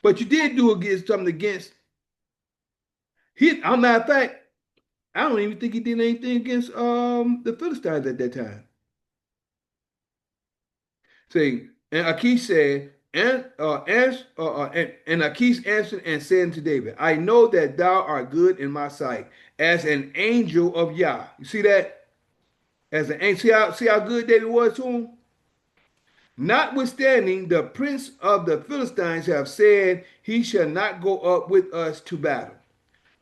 but you did do against something against he. As a matter of fact, I don't even think he did anything against the Philistines at that time. See, and Achish said, and Achish answered and said unto David, I know that thou art good in my sight, as an angel of Yah. You see that? As an angel. See how good David was to him? Notwithstanding, the prince of the Philistines have said, he shall not go up with us to battle.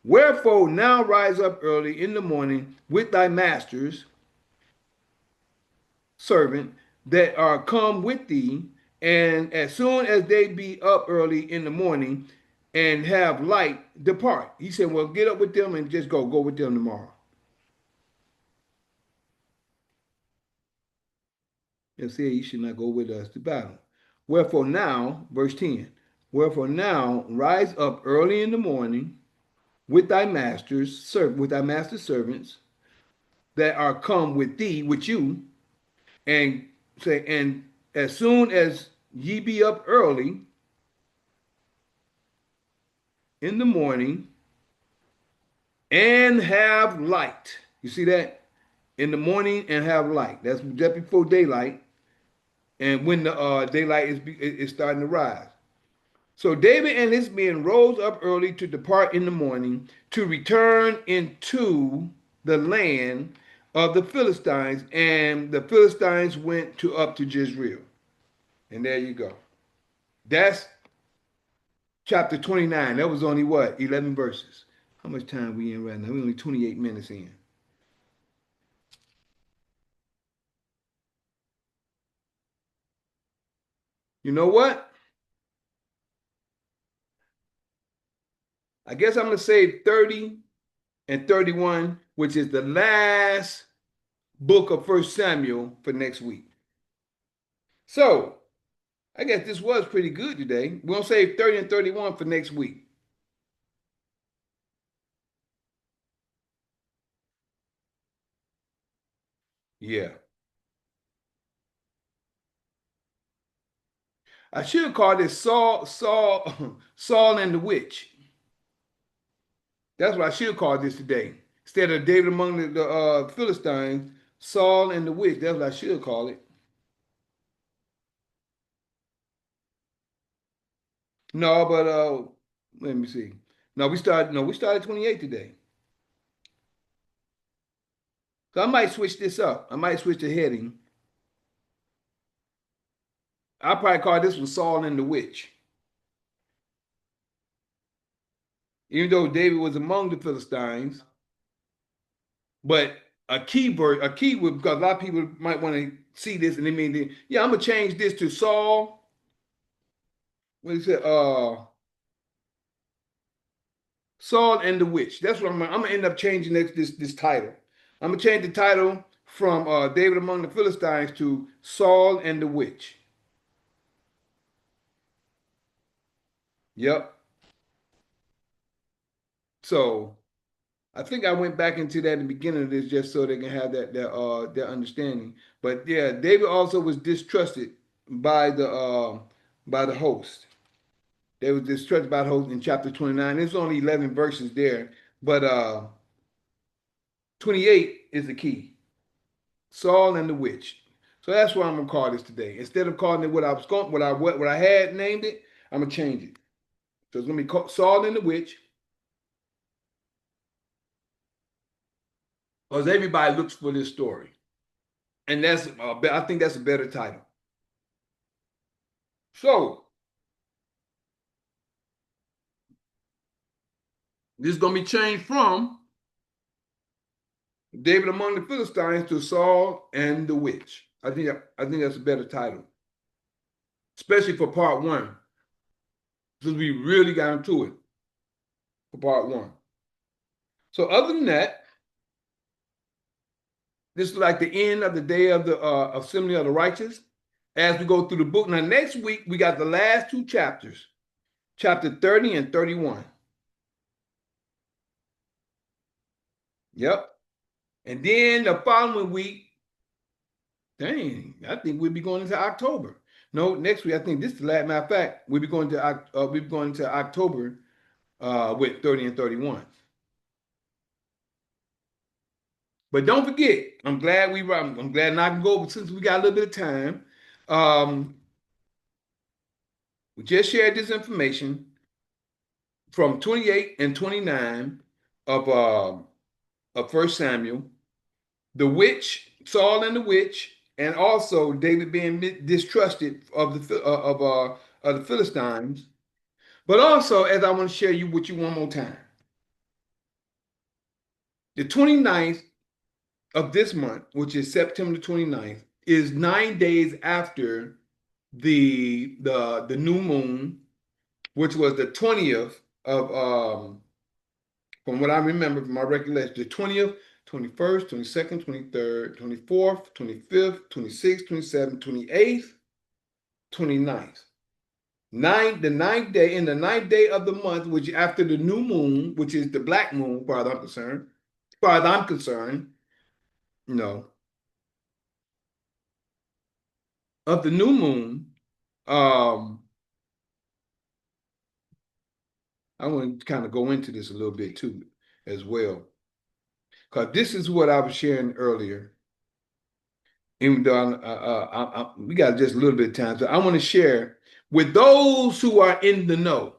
Wherefore now rise up early in the morning with thy master's servant that are come with thee, and as soon as they be up early in the morning and have light, depart. He said, well, get up with them and just go with them tomorrow. And said, you should not go with us to battle. Wherefore now, verse 10, wherefore now rise up early in the morning with thy master's servants that are come with thee, with you, and say, and as soon as ye be up early in the morning and have light. You see that? In the morning and have light. That's just before daylight, and when the daylight is starting to rise. So David and his men rose up early to depart in the morning to return into the land of the Philistines, and the Philistines went up to Jezreel. And there you go. That's chapter 29. That was only what? 11 verses. How much time we in right now? We're only 28 minutes in. You know what? I guess I'm going to say 30 and 31, which is the last book of First Samuel, for next week. So I guess this was pretty good today. We'll save 30 and 31 for next week. Yeah. I should have called this Saul and the Witch. That's what I should have called this today. Instead of David among the Philistines, Saul and the Witch. That's what I should call it. No, but let me see. No, we started 28 today. So I might switch this up. I might switch the heading. I'll probably call this one Saul and the Witch. Even though David was among the Philistines, but a key word, because a lot of people might want to see this and they mean, yeah, I'm gonna change this to Saul. What is it? Saul and the Witch. That's what I'm gonna end up changing this title. I'm gonna change the title from David among the Philistines to Saul and the Witch. Yep. So I think I went back into that in the beginning of this just so they can have their understanding. But yeah, David also was distrusted by the host. They were distrusted by the host in chapter 29. There's only 11 verses there, but 28 is the key. Saul and the witch. So that's what I'm gonna call this today. Instead of calling it what I was going, what I had named it, I'm gonna change it. So it's gonna be called Saul and the witch, because everybody looks for this story, and I think that's a better title. So this is gonna be changed from David among the Philistines to Saul and the witch. I think that's a better title, especially for part one, since we really got into it for part one. So other than that, this is like the end of the day of the assembly of the righteous. As we go through the book. Now, next week, we got the last two chapters, chapter 30 and 31. Yep. And then the following week, dang, I think we'll be going into October. No, next week, I think this is the last, matter of fact, we'll be going to October with 30 and 31. But don't forget, I'm glad I can go over since we got a little bit of time. Um, we just shared this information from 28 and 29 of First Samuel, the witch, Saul and the witch, and also David being distrusted of the Philistines. But also, as I want to share with you one more time, the 29th of this month, which is September 29th, is 9 days after the new moon, which was the 20th of from what I remember from my recollection, the 20th, 21st, 22nd, 23rd, 24th, 25th, 26th, 27th, 28th, 29th. The ninth day, in the ninth day of the month, which after the new moon, which is the black moon, as far as I'm concerned, you know, of the new moon, um, I want to kind of go into this a little bit too, as well. Because this is what I was sharing earlier. Even though we got just a little bit of time, so I want to share with those who are in the know.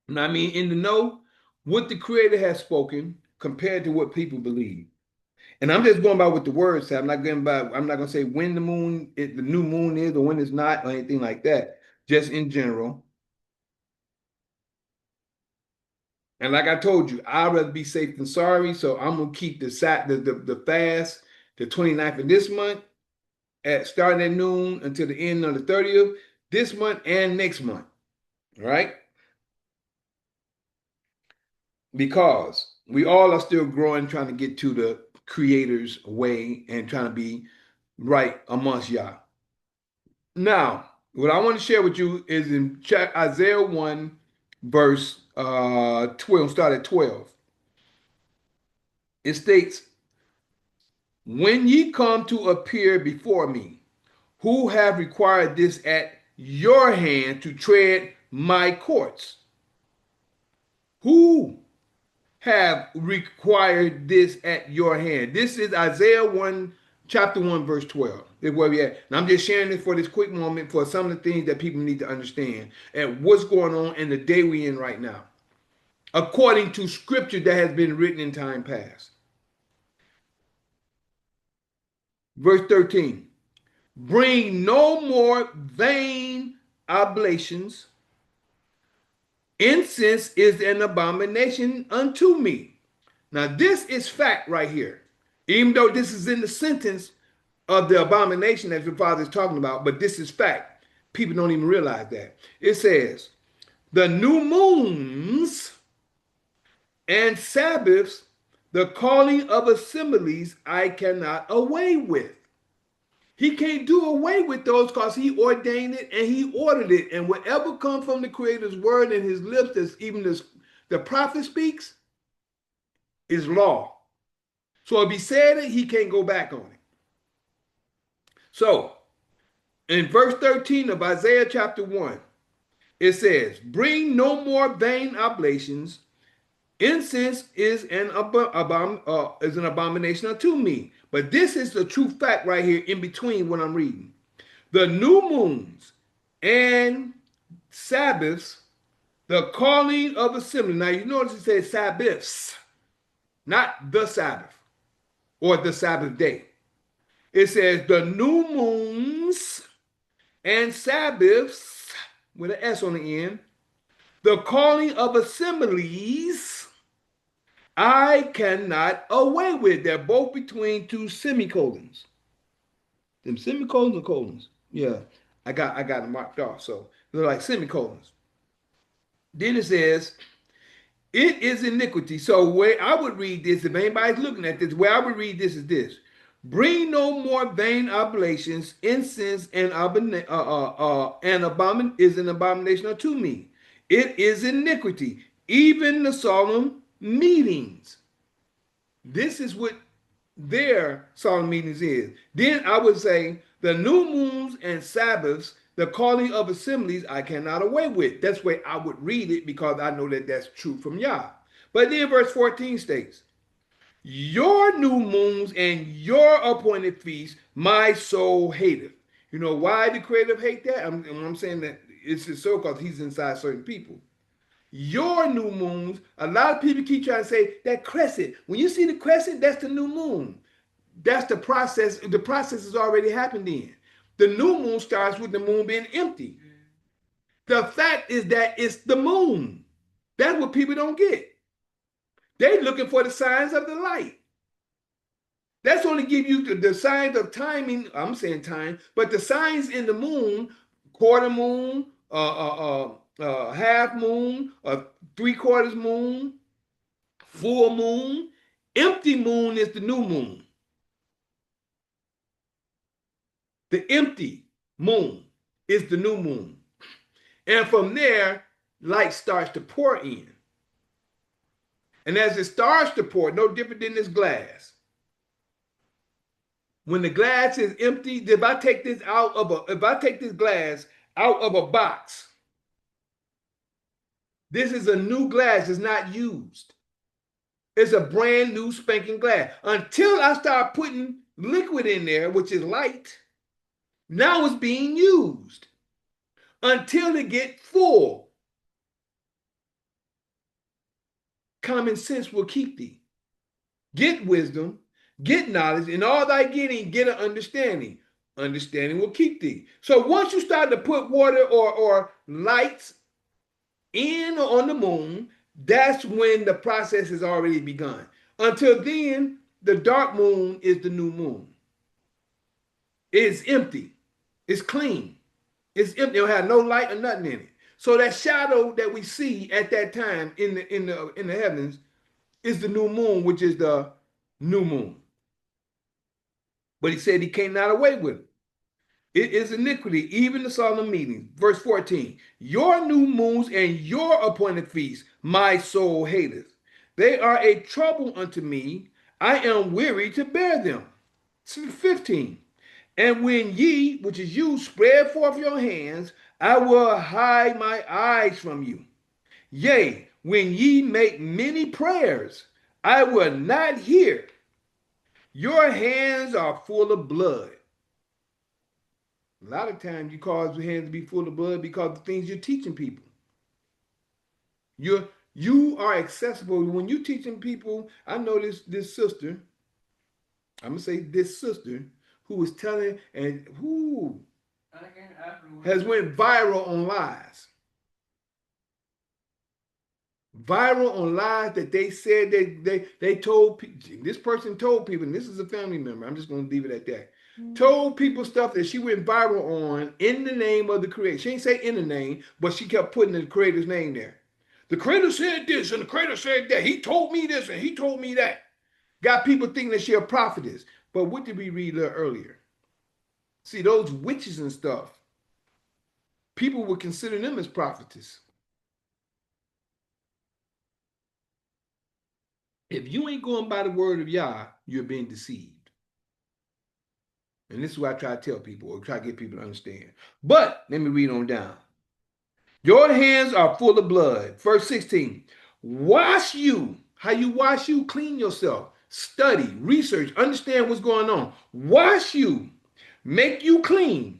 And I mean, in the know, what the Creator has spoken compared to what people believe. And I'm just going by what the word said. I'm not going to say when the new moon is, or when it's not, or anything like that. Just in general. And like I told you, I'd rather be safe than sorry. So I'm gonna keep the fast, the 29th of this month, at starting at noon until the end of the 30th, this month and next month. Right? Because we all are still growing, trying to get to the Creator's way and trying to be right amongst y'all. Now, what I want to share with you is in Isaiah 1, verse 12, start at 12. It states, when ye come to appear before me, who have required this at your hand to tread my courts? Who have required this at your hand? This is Isaiah 1, chapter 1, verse 12. Is where we at. And I'm just sharing this for this quick moment for some of the things that people need to understand and what's going on in the day we're in right now, according to scripture that has been written in time past. Verse 13. Bring no more vain oblations. Incense is an abomination unto me. Now, this is fact right here. Even though this is in the sentence of the abomination that your father is talking about, but this is fact. People don't even realize that. It says, the new moons and Sabbaths, the calling of assemblies, I cannot away with. He can't do away with those because he ordained it and he ordered it. And whatever comes from the Creator's word and his lips, that's even the prophet speaks, is law. So if he said it, he can't go back on it. So in verse 13 of Isaiah chapter 1, it says, bring no more vain oblations. Incense is is an abomination unto me. But this is the true fact right here in between what I'm reading. The new moons and Sabbaths, the calling of assembly. Now you notice it says Sabbaths, not the Sabbath or the Sabbath day. It says the new moons and Sabbaths with an S on the end, the calling of assemblies, I cannot away with. They're both between two semicolons. Them semicolons or colons? Yeah, I got them marked off. So they're like semicolons. Then it says, it is iniquity. So where I would read this, if anybody's looking at this, where I would read this is this. Bring no more vain oblations, incense, and abomin is an abomination unto me. It is iniquity, even the solemn meetings. This is what their solemn meetings is. Then I would say the new moons and Sabbaths, the calling of assemblies, I cannot away with. That's where I would read it because I know that that's true from Yah. But then verse 14 states, your new moons and your appointed feasts, my soul hateth. You know why the creative hate that? I'm saying that it's just so because he's inside certain people. Your new moons, a lot of people keep trying to say that crescent. When you see the crescent, that's the new moon. That's the process. The process has already happened in. The new moon starts with the moon being empty. The fact is that it's the moon. That's what people don't get. They're looking for the signs of the light. That's only give you the signs of timing. I'm saying time, but the signs in the moon, quarter moon, half moon, 3/4 moon, full moon, empty moon is the new moon. The empty moon is the new moon. And from there, light starts to pour in. And as it starts to pour, no different than this glass. When the glass is empty, if I take this glass out of a box, this is a new glass, it's not used. It's a brand new spanking glass. Until I start putting liquid in there, which is light, now it's being used. Until it gets full. Common sense will keep thee. Get wisdom, get knowledge, and all thy getting, get an understanding. Understanding will keep thee. So once you start to put water or lights in or on the moon, that's when the process has already begun. Until then, the dark moon is the new moon. It's empty. It's clean. It's empty. It'll have no light or nothing in it. So that shadow that we see at that time in the heavens is the new moon, which is the new moon. But he said he came not away with it. It is iniquity, even the solemn meetings. Verse 14, your new moons and your appointed feasts, my soul hateth. They are a trouble unto me. I am weary to bear them. 15, and when ye, which is you, spread forth your hands, I will hide my eyes from you. Yea, when ye make many prayers, I will not hear. Your hands are full of blood. A lot of times you cause your hands to be full of blood because of the things you're teaching people. You are accessible. When you're teaching people, I know this sister, I'm going to say this sister, who was telling and who has went viral on lies. Viral on lies that they said they told this person told people, and this is a family member, I'm just going to leave it at that. Told people stuff that she went viral on in the name of the creator. She ain't say in the name, but she kept putting the creator's name there. The creator said this and the creator said that. He told me this and he told me that. Got people thinking that she a prophetess. But what did we read earlier? See, those witches and stuff, people would consider them as prophetess. If you ain't going by the word of Yah, you're being deceived. And this is what I try to tell people or try to get people to understand. But let me read on down. Your hands are full of blood. Verse 16. Wash you. How you wash you? Clean yourself. Study, research, understand what's going on. Wash you. Make you clean.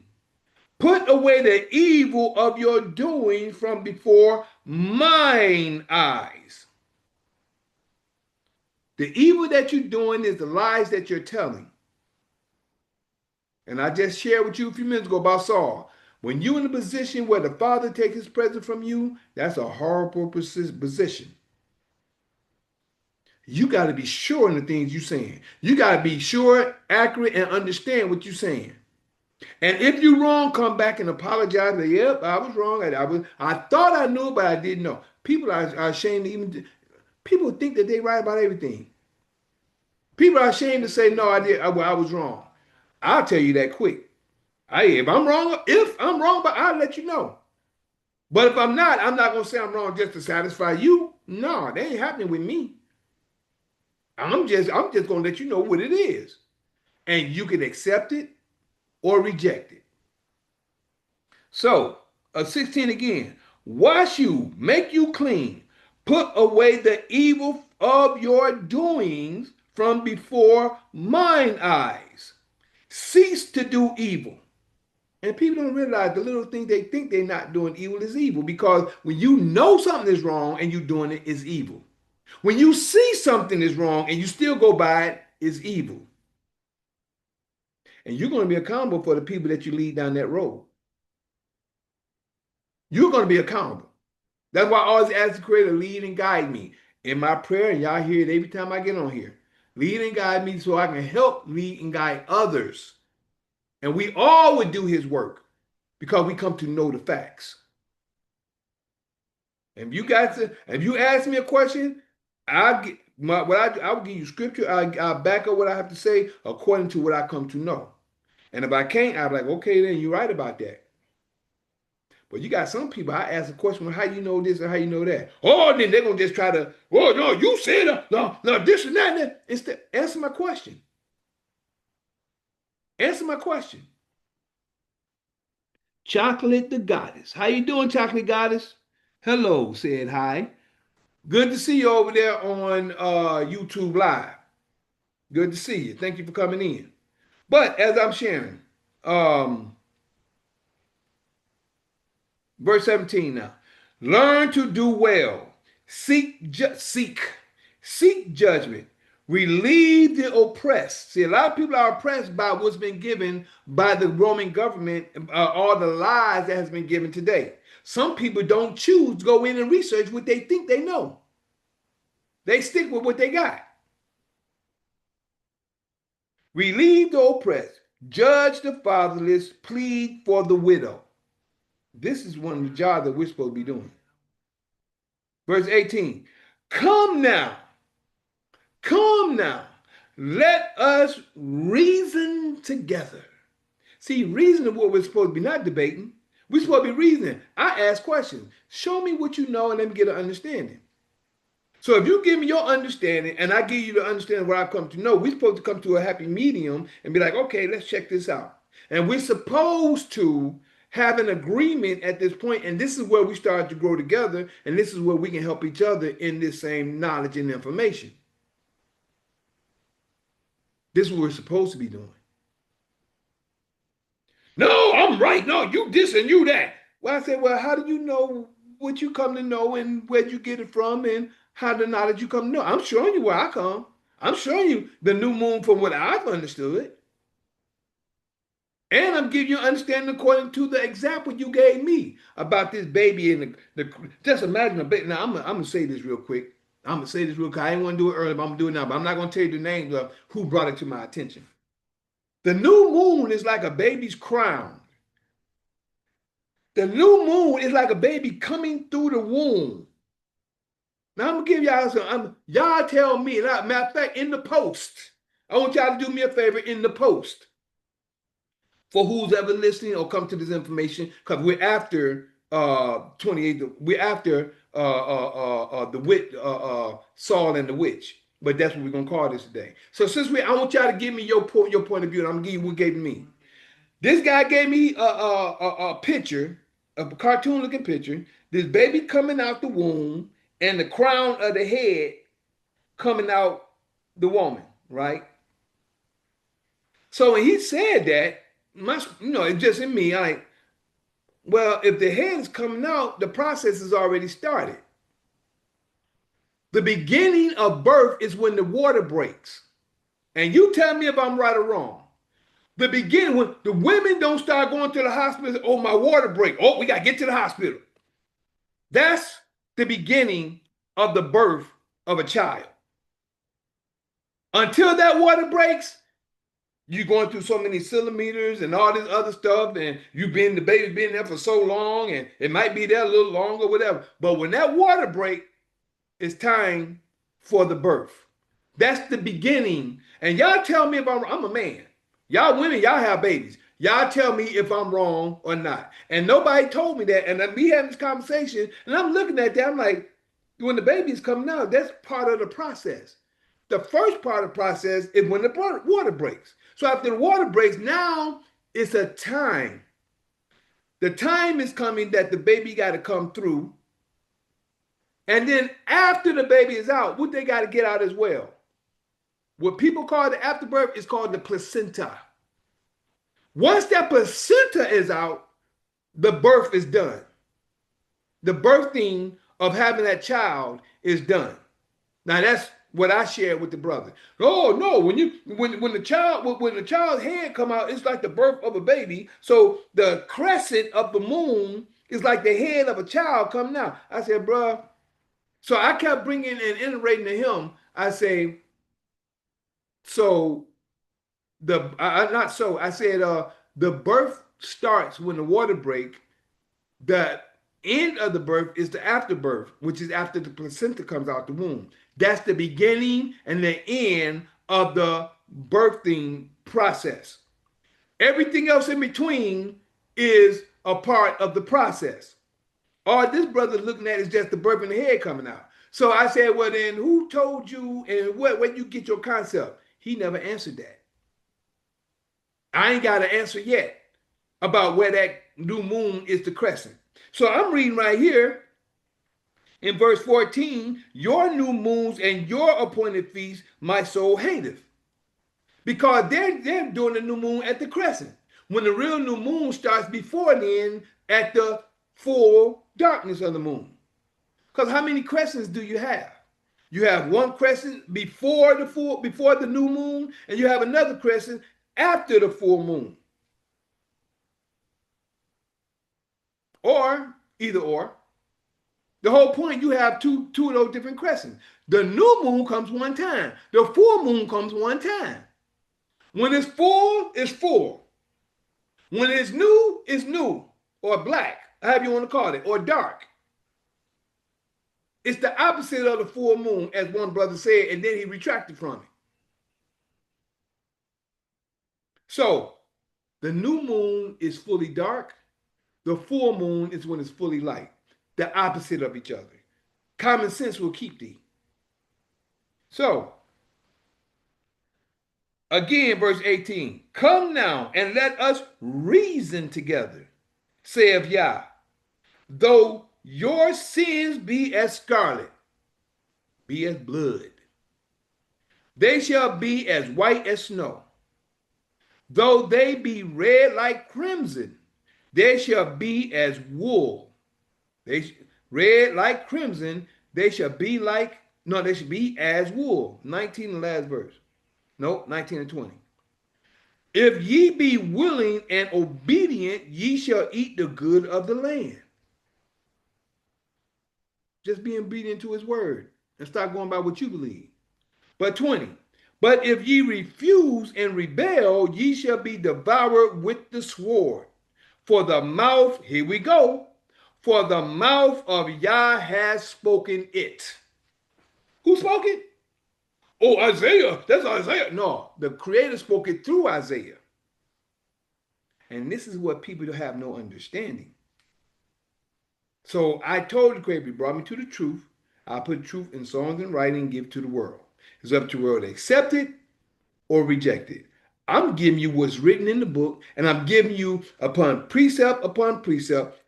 Put away the evil of your doing from before mine eyes. The evil that you're doing is the lies that you're telling. And I just shared with you a few minutes ago about Saul. When you're in a position where the Father takes his presence from you, that's a horrible position. You got to be sure in the things you're saying. You got to be sure, accurate, and understand what you're saying. And if you're wrong, come back and apologize. Say, yep, I was wrong. I thought I knew, but I didn't know. People are ashamed to even. People think that they right about everything. People are ashamed to say, no, I was wrong. I'll tell you that quick. If I'm wrong, but I'll let you know. But if I'm not gonna say I'm wrong just to satisfy you. No, that ain't happening with me. I'm just gonna let you know what it is. And you can accept it or reject it. So, 16 again. Wash you, make you clean, put away the evil of your doings from before mine eyes. Cease to do evil. And people don't realize the little thing they think they're not doing evil is evil, because when you know something is wrong and you're doing it, is evil. When you see something is wrong and you still go by it, is evil. And you're going to be accountable for the people that you lead down that road. You're going to be accountable. That's why I always ask the Creator, lead and guide me in my prayer. And y'all hear it every time I get on here. Lead and guide me so I can help lead and guide others. And we all would do his work because we come to know the facts. And if you ask me a question, I will give you scripture. I'll back up what I have to say according to what I come to know. And if I can't, I'll be like, okay, then you're right about that. But you got some people, I ask a question, well, how you know this or how you know that? Oh, then they're going to just try to, oh, no, you said it. No, this and that. And that. Instead, answer my question. Answer my question. Chocolate the Goddess. How you doing, Chocolate Goddess? Hello, said hi. Good to see you over there on YouTube Live. Good to see you. Thank you for coming in. But as I'm sharing, verse 17 now. Learn to do well. Seek judgment. Relieve the oppressed. See, a lot of people are oppressed by what's been given by the Roman government, all the lies that has been given today. Some people don't choose to go in and research what they think they know. They stick with what they got. Relieve the oppressed. Judge the fatherless. Plead for the widow. This is one of the jobs that we're supposed to be doing. Verse 18. Come now. Let us reason together. See, reasoning what we're supposed to be, not debating. We're supposed to be reasoning. I ask questions. Show me what you know and let me get an understanding. So if you give me your understanding and I give you the understanding of what I've come to know, we're supposed to come to a happy medium and be like, okay, let's check this out. And we're supposed to have an agreement at this point, and this is where we start to grow together, and this is where we can help each other in this same knowledge and information. This is what we're supposed to be doing. No, I'm right. No, you this and you that. Well, I said, well, how do you know what you come to know and where you get it from and how the knowledge you come to know? I'm showing you where I come. I'm showing you the new moon from what I've understood. And I'm giving you understanding according to the example you gave me about this baby and the just imagine a baby. Now, I'm going to say this real quick. I'm going to say this real quick. I didn't want to do it earlier, but I'm going to do it now. But I'm not going to tell you the names of who brought it to my attention. The new moon is like a baby's crown. The new moon is like a baby coming through the womb. Now I'm gonna give y'all some. Y'all tell me. Matter of fact, in the post, I want y'all to do me a favor in the post. For who's ever listening or come to this information, because we're after 28. We're after the witch, Saul and the witch. But that's what we're gonna call this today. So since I want y'all to give me your point of view, and I'm gonna give you what gave me. This guy gave me a picture, a cartoon looking picture. This baby coming out the womb, and the crown of the head coming out the woman, right? So when he said that, it's just in me. I like, well, if the head is coming out, the process has already started. The beginning of birth is when the water breaks. And you tell me if I'm right or wrong. The beginning, when the women don't start going to the hospital, oh, my water break. Oh, we got to get to the hospital. That's the beginning of the birth of a child. Until that water breaks, you're going through so many centimeters and all this other stuff, and the baby's been there for so long, and it might be there a little longer, whatever. But when that water break, it's time for the birth. That's the beginning. And y'all tell me if I'm a man. Y'all women, y'all have babies. Y'all tell me if I'm wrong or not. And nobody told me that. And we having this conversation, and I'm looking at that. I'm like, when the baby's coming out, that's part of the process. The first part of the process is when the water breaks. So after the water breaks, now it's a time. The time is coming that the baby got to come through. And then after the baby is out, what they got to get out as well? What people call the afterbirth is called the placenta. Once that placenta is out, the birth is done. The birthing of having that child is done. Now that's what I shared with the brother. Oh no, when the child's head come out, it's like the birth of a baby. So the crescent of the moon is like the head of a child coming out. I said, bruh. So I kept bringing and iterating to him. I say, so I said, the birth starts when the water break. The end of the birth is the afterbirth, which is after the placenta comes out the womb. That's the beginning and the end of the birthing process. Everything else in between is a part of the process. All this brother looking at is just the birth and the head coming out. So I said, well, then who told you and where you get your concept? He never answered that. I ain't got an answer yet about where that new moon is the crescent. So I'm reading right here in verse 14, your new moons and your appointed feasts my soul hateth. Because they're doing the new moon at the crescent. When the real new moon starts before then at the full darkness of the moon. Because how many crescents do you have? You have one crescent before the new moon, and you have another crescent after the full moon. Or either or. The whole point, you have two of those different crescents. The new moon comes one time. The full moon comes one time. When it's full, it's full. When it's new, or black, however you want to call it, or dark. It's the opposite of the full moon, as one brother said, and then he retracted from it. So, the new moon is fully dark. The full moon is when it's fully light. The opposite of each other. Common sense will keep thee. So, again, verse 18. Come now and let us reason together, saith Yah. Though your sins be as scarlet, be as blood, they shall be as white as snow. Though they be red like crimson, they shall be as wool. Red like crimson, they should be as wool. 19, the last verse. Nope, 19 and 20. If ye be willing and obedient, ye shall eat the good of the land. Just be obedient to his word and stop going by what you believe. But 20. But if ye refuse and rebel, ye shall be devoured with the sword. For the mouth, here we go, for the mouth of Yah has spoken it. Who spoke it? Oh, Isaiah. That's Isaiah. No, the Creator spoke it through Isaiah. And this is what people have no understanding. So I told the Creator, he brought me to the truth. I put truth in songs and writing and give to the world. It's up to the world to accept it or reject it. I'm giving you what's written in the book, and I'm giving you upon precept,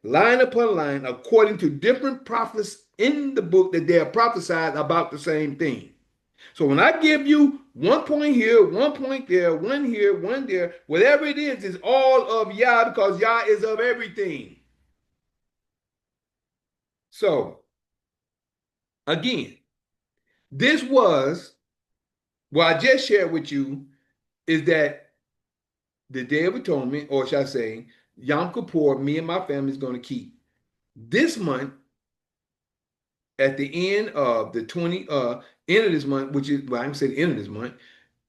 line upon line, according to different prophets in the book that they are prophesied about the same thing. So when I give you 1 point here, 1 point there, one here, one there, whatever it is all of Yah because Yah is of everything. So again, this was what I just shared with you is that the Day of Atonement, or should I say, Yom Kippur, me and my family is going to keep this month at the end of the end of this month, which is, well, I'm saying the end of this month,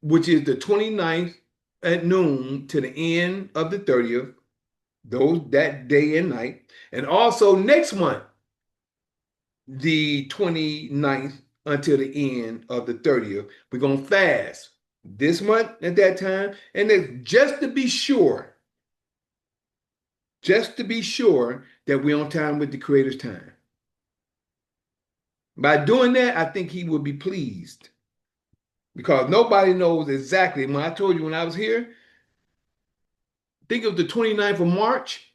which is the 29th at noon to the end of the 30th, those that day and night. And also next month, the 29th until the end of the 30th. We're going to fast this month at that time. And then just to be sure that we're on time with the Creator's time. By doing that, I think he will be pleased because nobody knows exactly. When I told you when I was here, think of the 29th of March.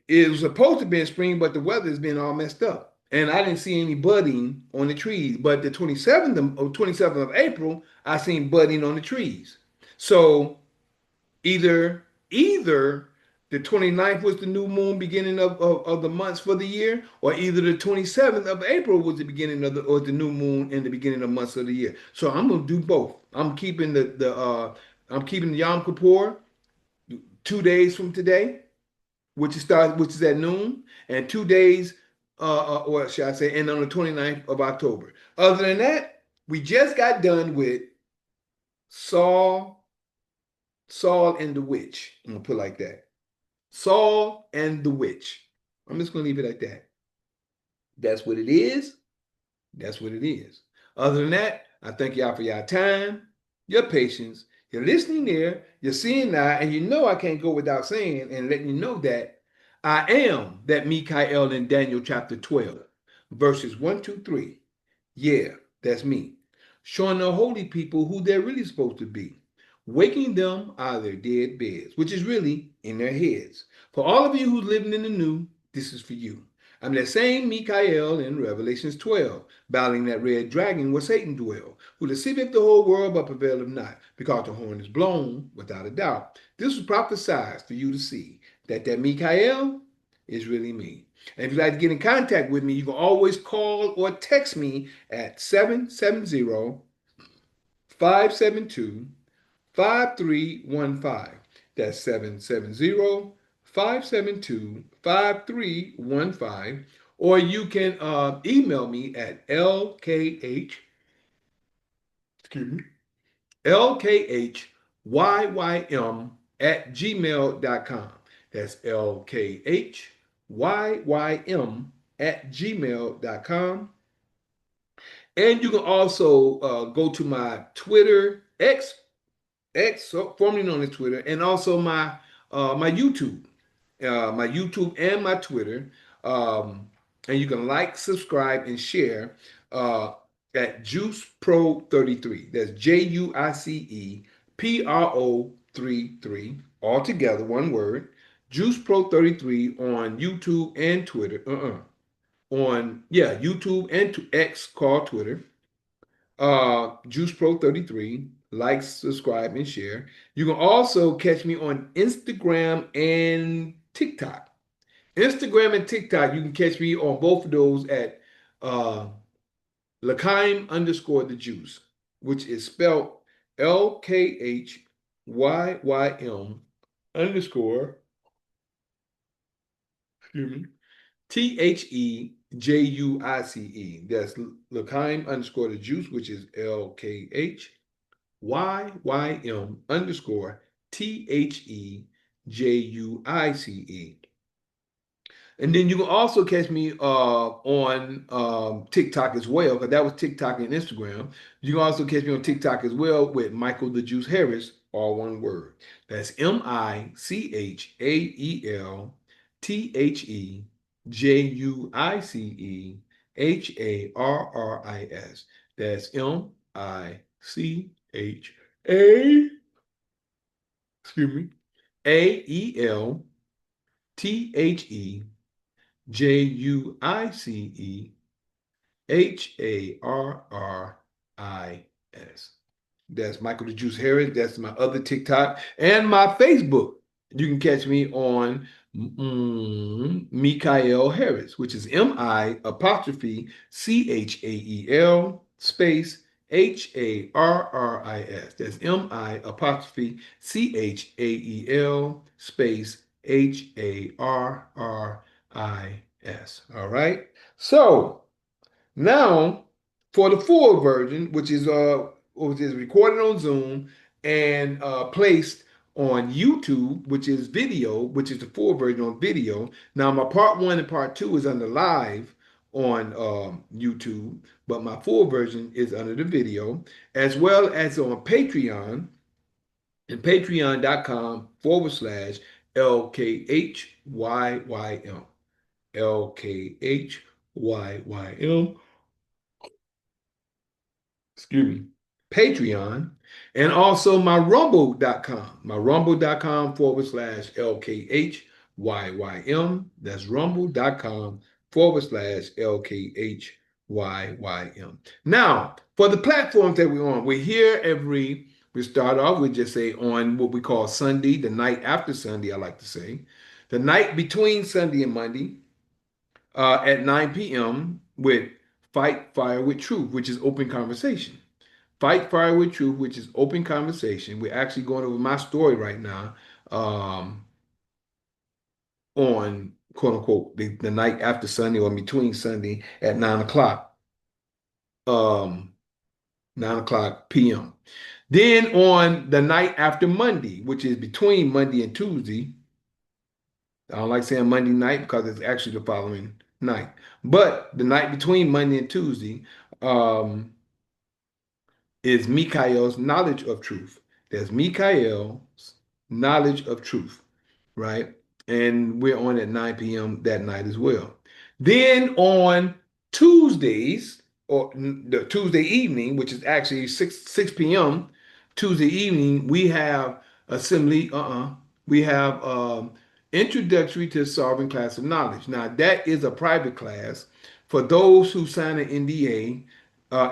It was supposed to be in spring, but the weather has been all messed up. And I didn't see any budding on the trees. But the 27th of April, I seen budding on the trees. So either the 29th was the new moon beginning of the months for the year, or either the 27th of April was the beginning of the new moon and the beginning of months of the year. So I'm gonna do both. I'm keeping the Yom Kippur 2 days from today, which is at noon, and 2 days, or should I say, and on the 29th of October. Other than that, we just got done with Saul, Saul and the witch. I'm gonna put it like that. Saul and the witch. I'm just gonna leave it like that. That's what it is. That's what it is. Other than that, I thank y'all for your time, your patience, your listening there, your seeing now, and you know I can't go without saying and letting you know that I am that Mikael in Daniel chapter 12, verses 1, 2, 3. Yeah, that's me. Showing the holy people who they're really supposed to be. Waking them out of their dead beds, which is really in their heads. For all of you who's living in the new, this is for you. I'm that same Mikael in Revelations 12, battling that red dragon where Satan dwell, who deceiveth the whole world but prevaileth not, because the horn is blown, without a doubt. This was prophesied for you to see, that Mikael is really me. And if you'd like to get in contact with me, you can always call or text me at 770-572-5315. That's 770-572-5315. Or you can email me at excuse me, lkhyym@gmail.com. That's lkhyym@gmail.com. And you can also go to my Twitter, so formerly known as Twitter, and also my YouTube and my Twitter. And you can like, subscribe, and share at Juice Pro 33. That's JUICEPRO 33, all together, one word. Juice Pro 33 on YouTube and Twitter. YouTube and X called Twitter. Juice Pro 33. Like, subscribe, and share. You can also catch me on Instagram and TikTok. Instagram and TikTok, you can catch me on both of those at L'chaim_ the juice, which is spelled LKHYYM underscore, excuse me, THEJUICE. That's L'chaim_ the juice, which is LKHYYM_THEJUICE. And then you can also catch me on TikTok as well, because that was TikTok and Instagram. You can also catch me on TikTok as well with Michael the Juice Harris, all one word. That's MICHAELTHEJUICEHARRIS. That's MICHAELTHEJUICEHARRIS. excuse me, AELTHEJUICE. That's Michael the Juice Harris. That's my other TikTok and my Facebook. You can catch me on Mikael Harris, which is MI apostrophe CHAEL space HARRIS. That's MI apostrophe CHAEL space HARRIS. All right. So now for the full version, which is recorded on Zoom and placed on YouTube, which is video, which is the full version on video. Now my part one and part two is under live on YouTube, but my full version is under the video, as well as on Patreon and patreon.com/LKHYYM. LKHYYM, excuse me, Patreon, and also my rumble.com/LKHYYM. That's rumble.com/LKHYYM. Now, for the platforms that we're on, we start off, we just say on what we call Sunday, the night after Sunday, I like to say, the night between Sunday and Monday, at 9 p.m. with Fight Fire with Truth, which is open conversation. Fight Fire with Truth, which is open conversation. We're actually going over my story right now, on quote unquote the night after Sunday or between Sunday at 9 o'clock, 9 o'clock p.m. Then on the night after Monday, which is between Monday and Tuesday. I don't like saying Monday night because it's actually the following night. But the night between Monday and Tuesday, is Mikael's knowledge of truth. There's Mikael's knowledge of truth, right? And we're on at 9 p.m. that night as well. Then on Tuesdays, or the Tuesday evening, which is actually 6 p.m. Tuesday evening, we have assembly. We have introductory to solving class of knowledge. Now that is a private class for those who sign an NDA,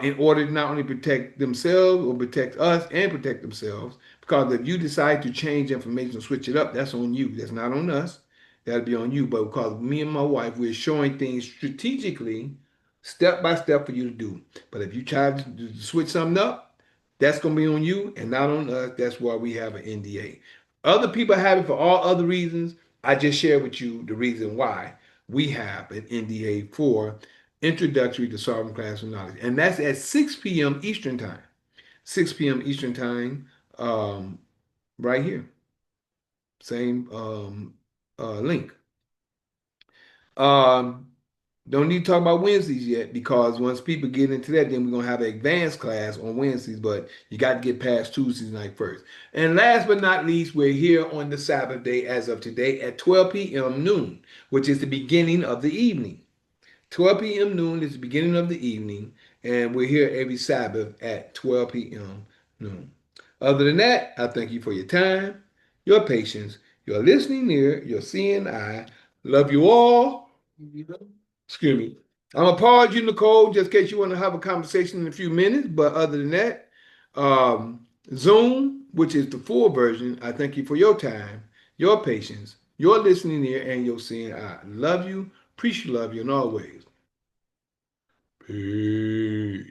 in order to not only protect themselves or protect us and protect themselves. Because if you decide to change information or switch it up, that's on you. That's not on us. That'll be on you. But because me and my wife, we're showing things strategically, step by step for you to do. But if you try to switch something up, that's going to be on you and not on us. That's why we have an NDA. Other people have it for all other reasons. I just share with you the reason why we have an NDA for introductory to solving class of knowledge. And that's at 6 p.m. Eastern time. 6 p.m. Eastern time, right here. Same link. Um, don't need to talk about Wednesdays yet because once people get into that, then we're going to have an advanced class on Wednesdays, but you got to get past Tuesday night first. And last but not least, we're here on the Sabbath day as of today at 12 p.m. noon, which is the beginning of the evening. 12 p.m. noon is the beginning of the evening, and we're here every Sabbath at 12 p.m. noon. Other than that, I thank you for your time, your patience, your listening ear, your seeing eye. Love you all. Excuse me. I'm gonna pause you, Nicole, just in case you want to have a conversation in a few minutes. But other than that, Zoom, which is the full version, I thank you for your time, your patience, your listening ear, and your seeing eye. Love you, appreciate love you, and always. Peace.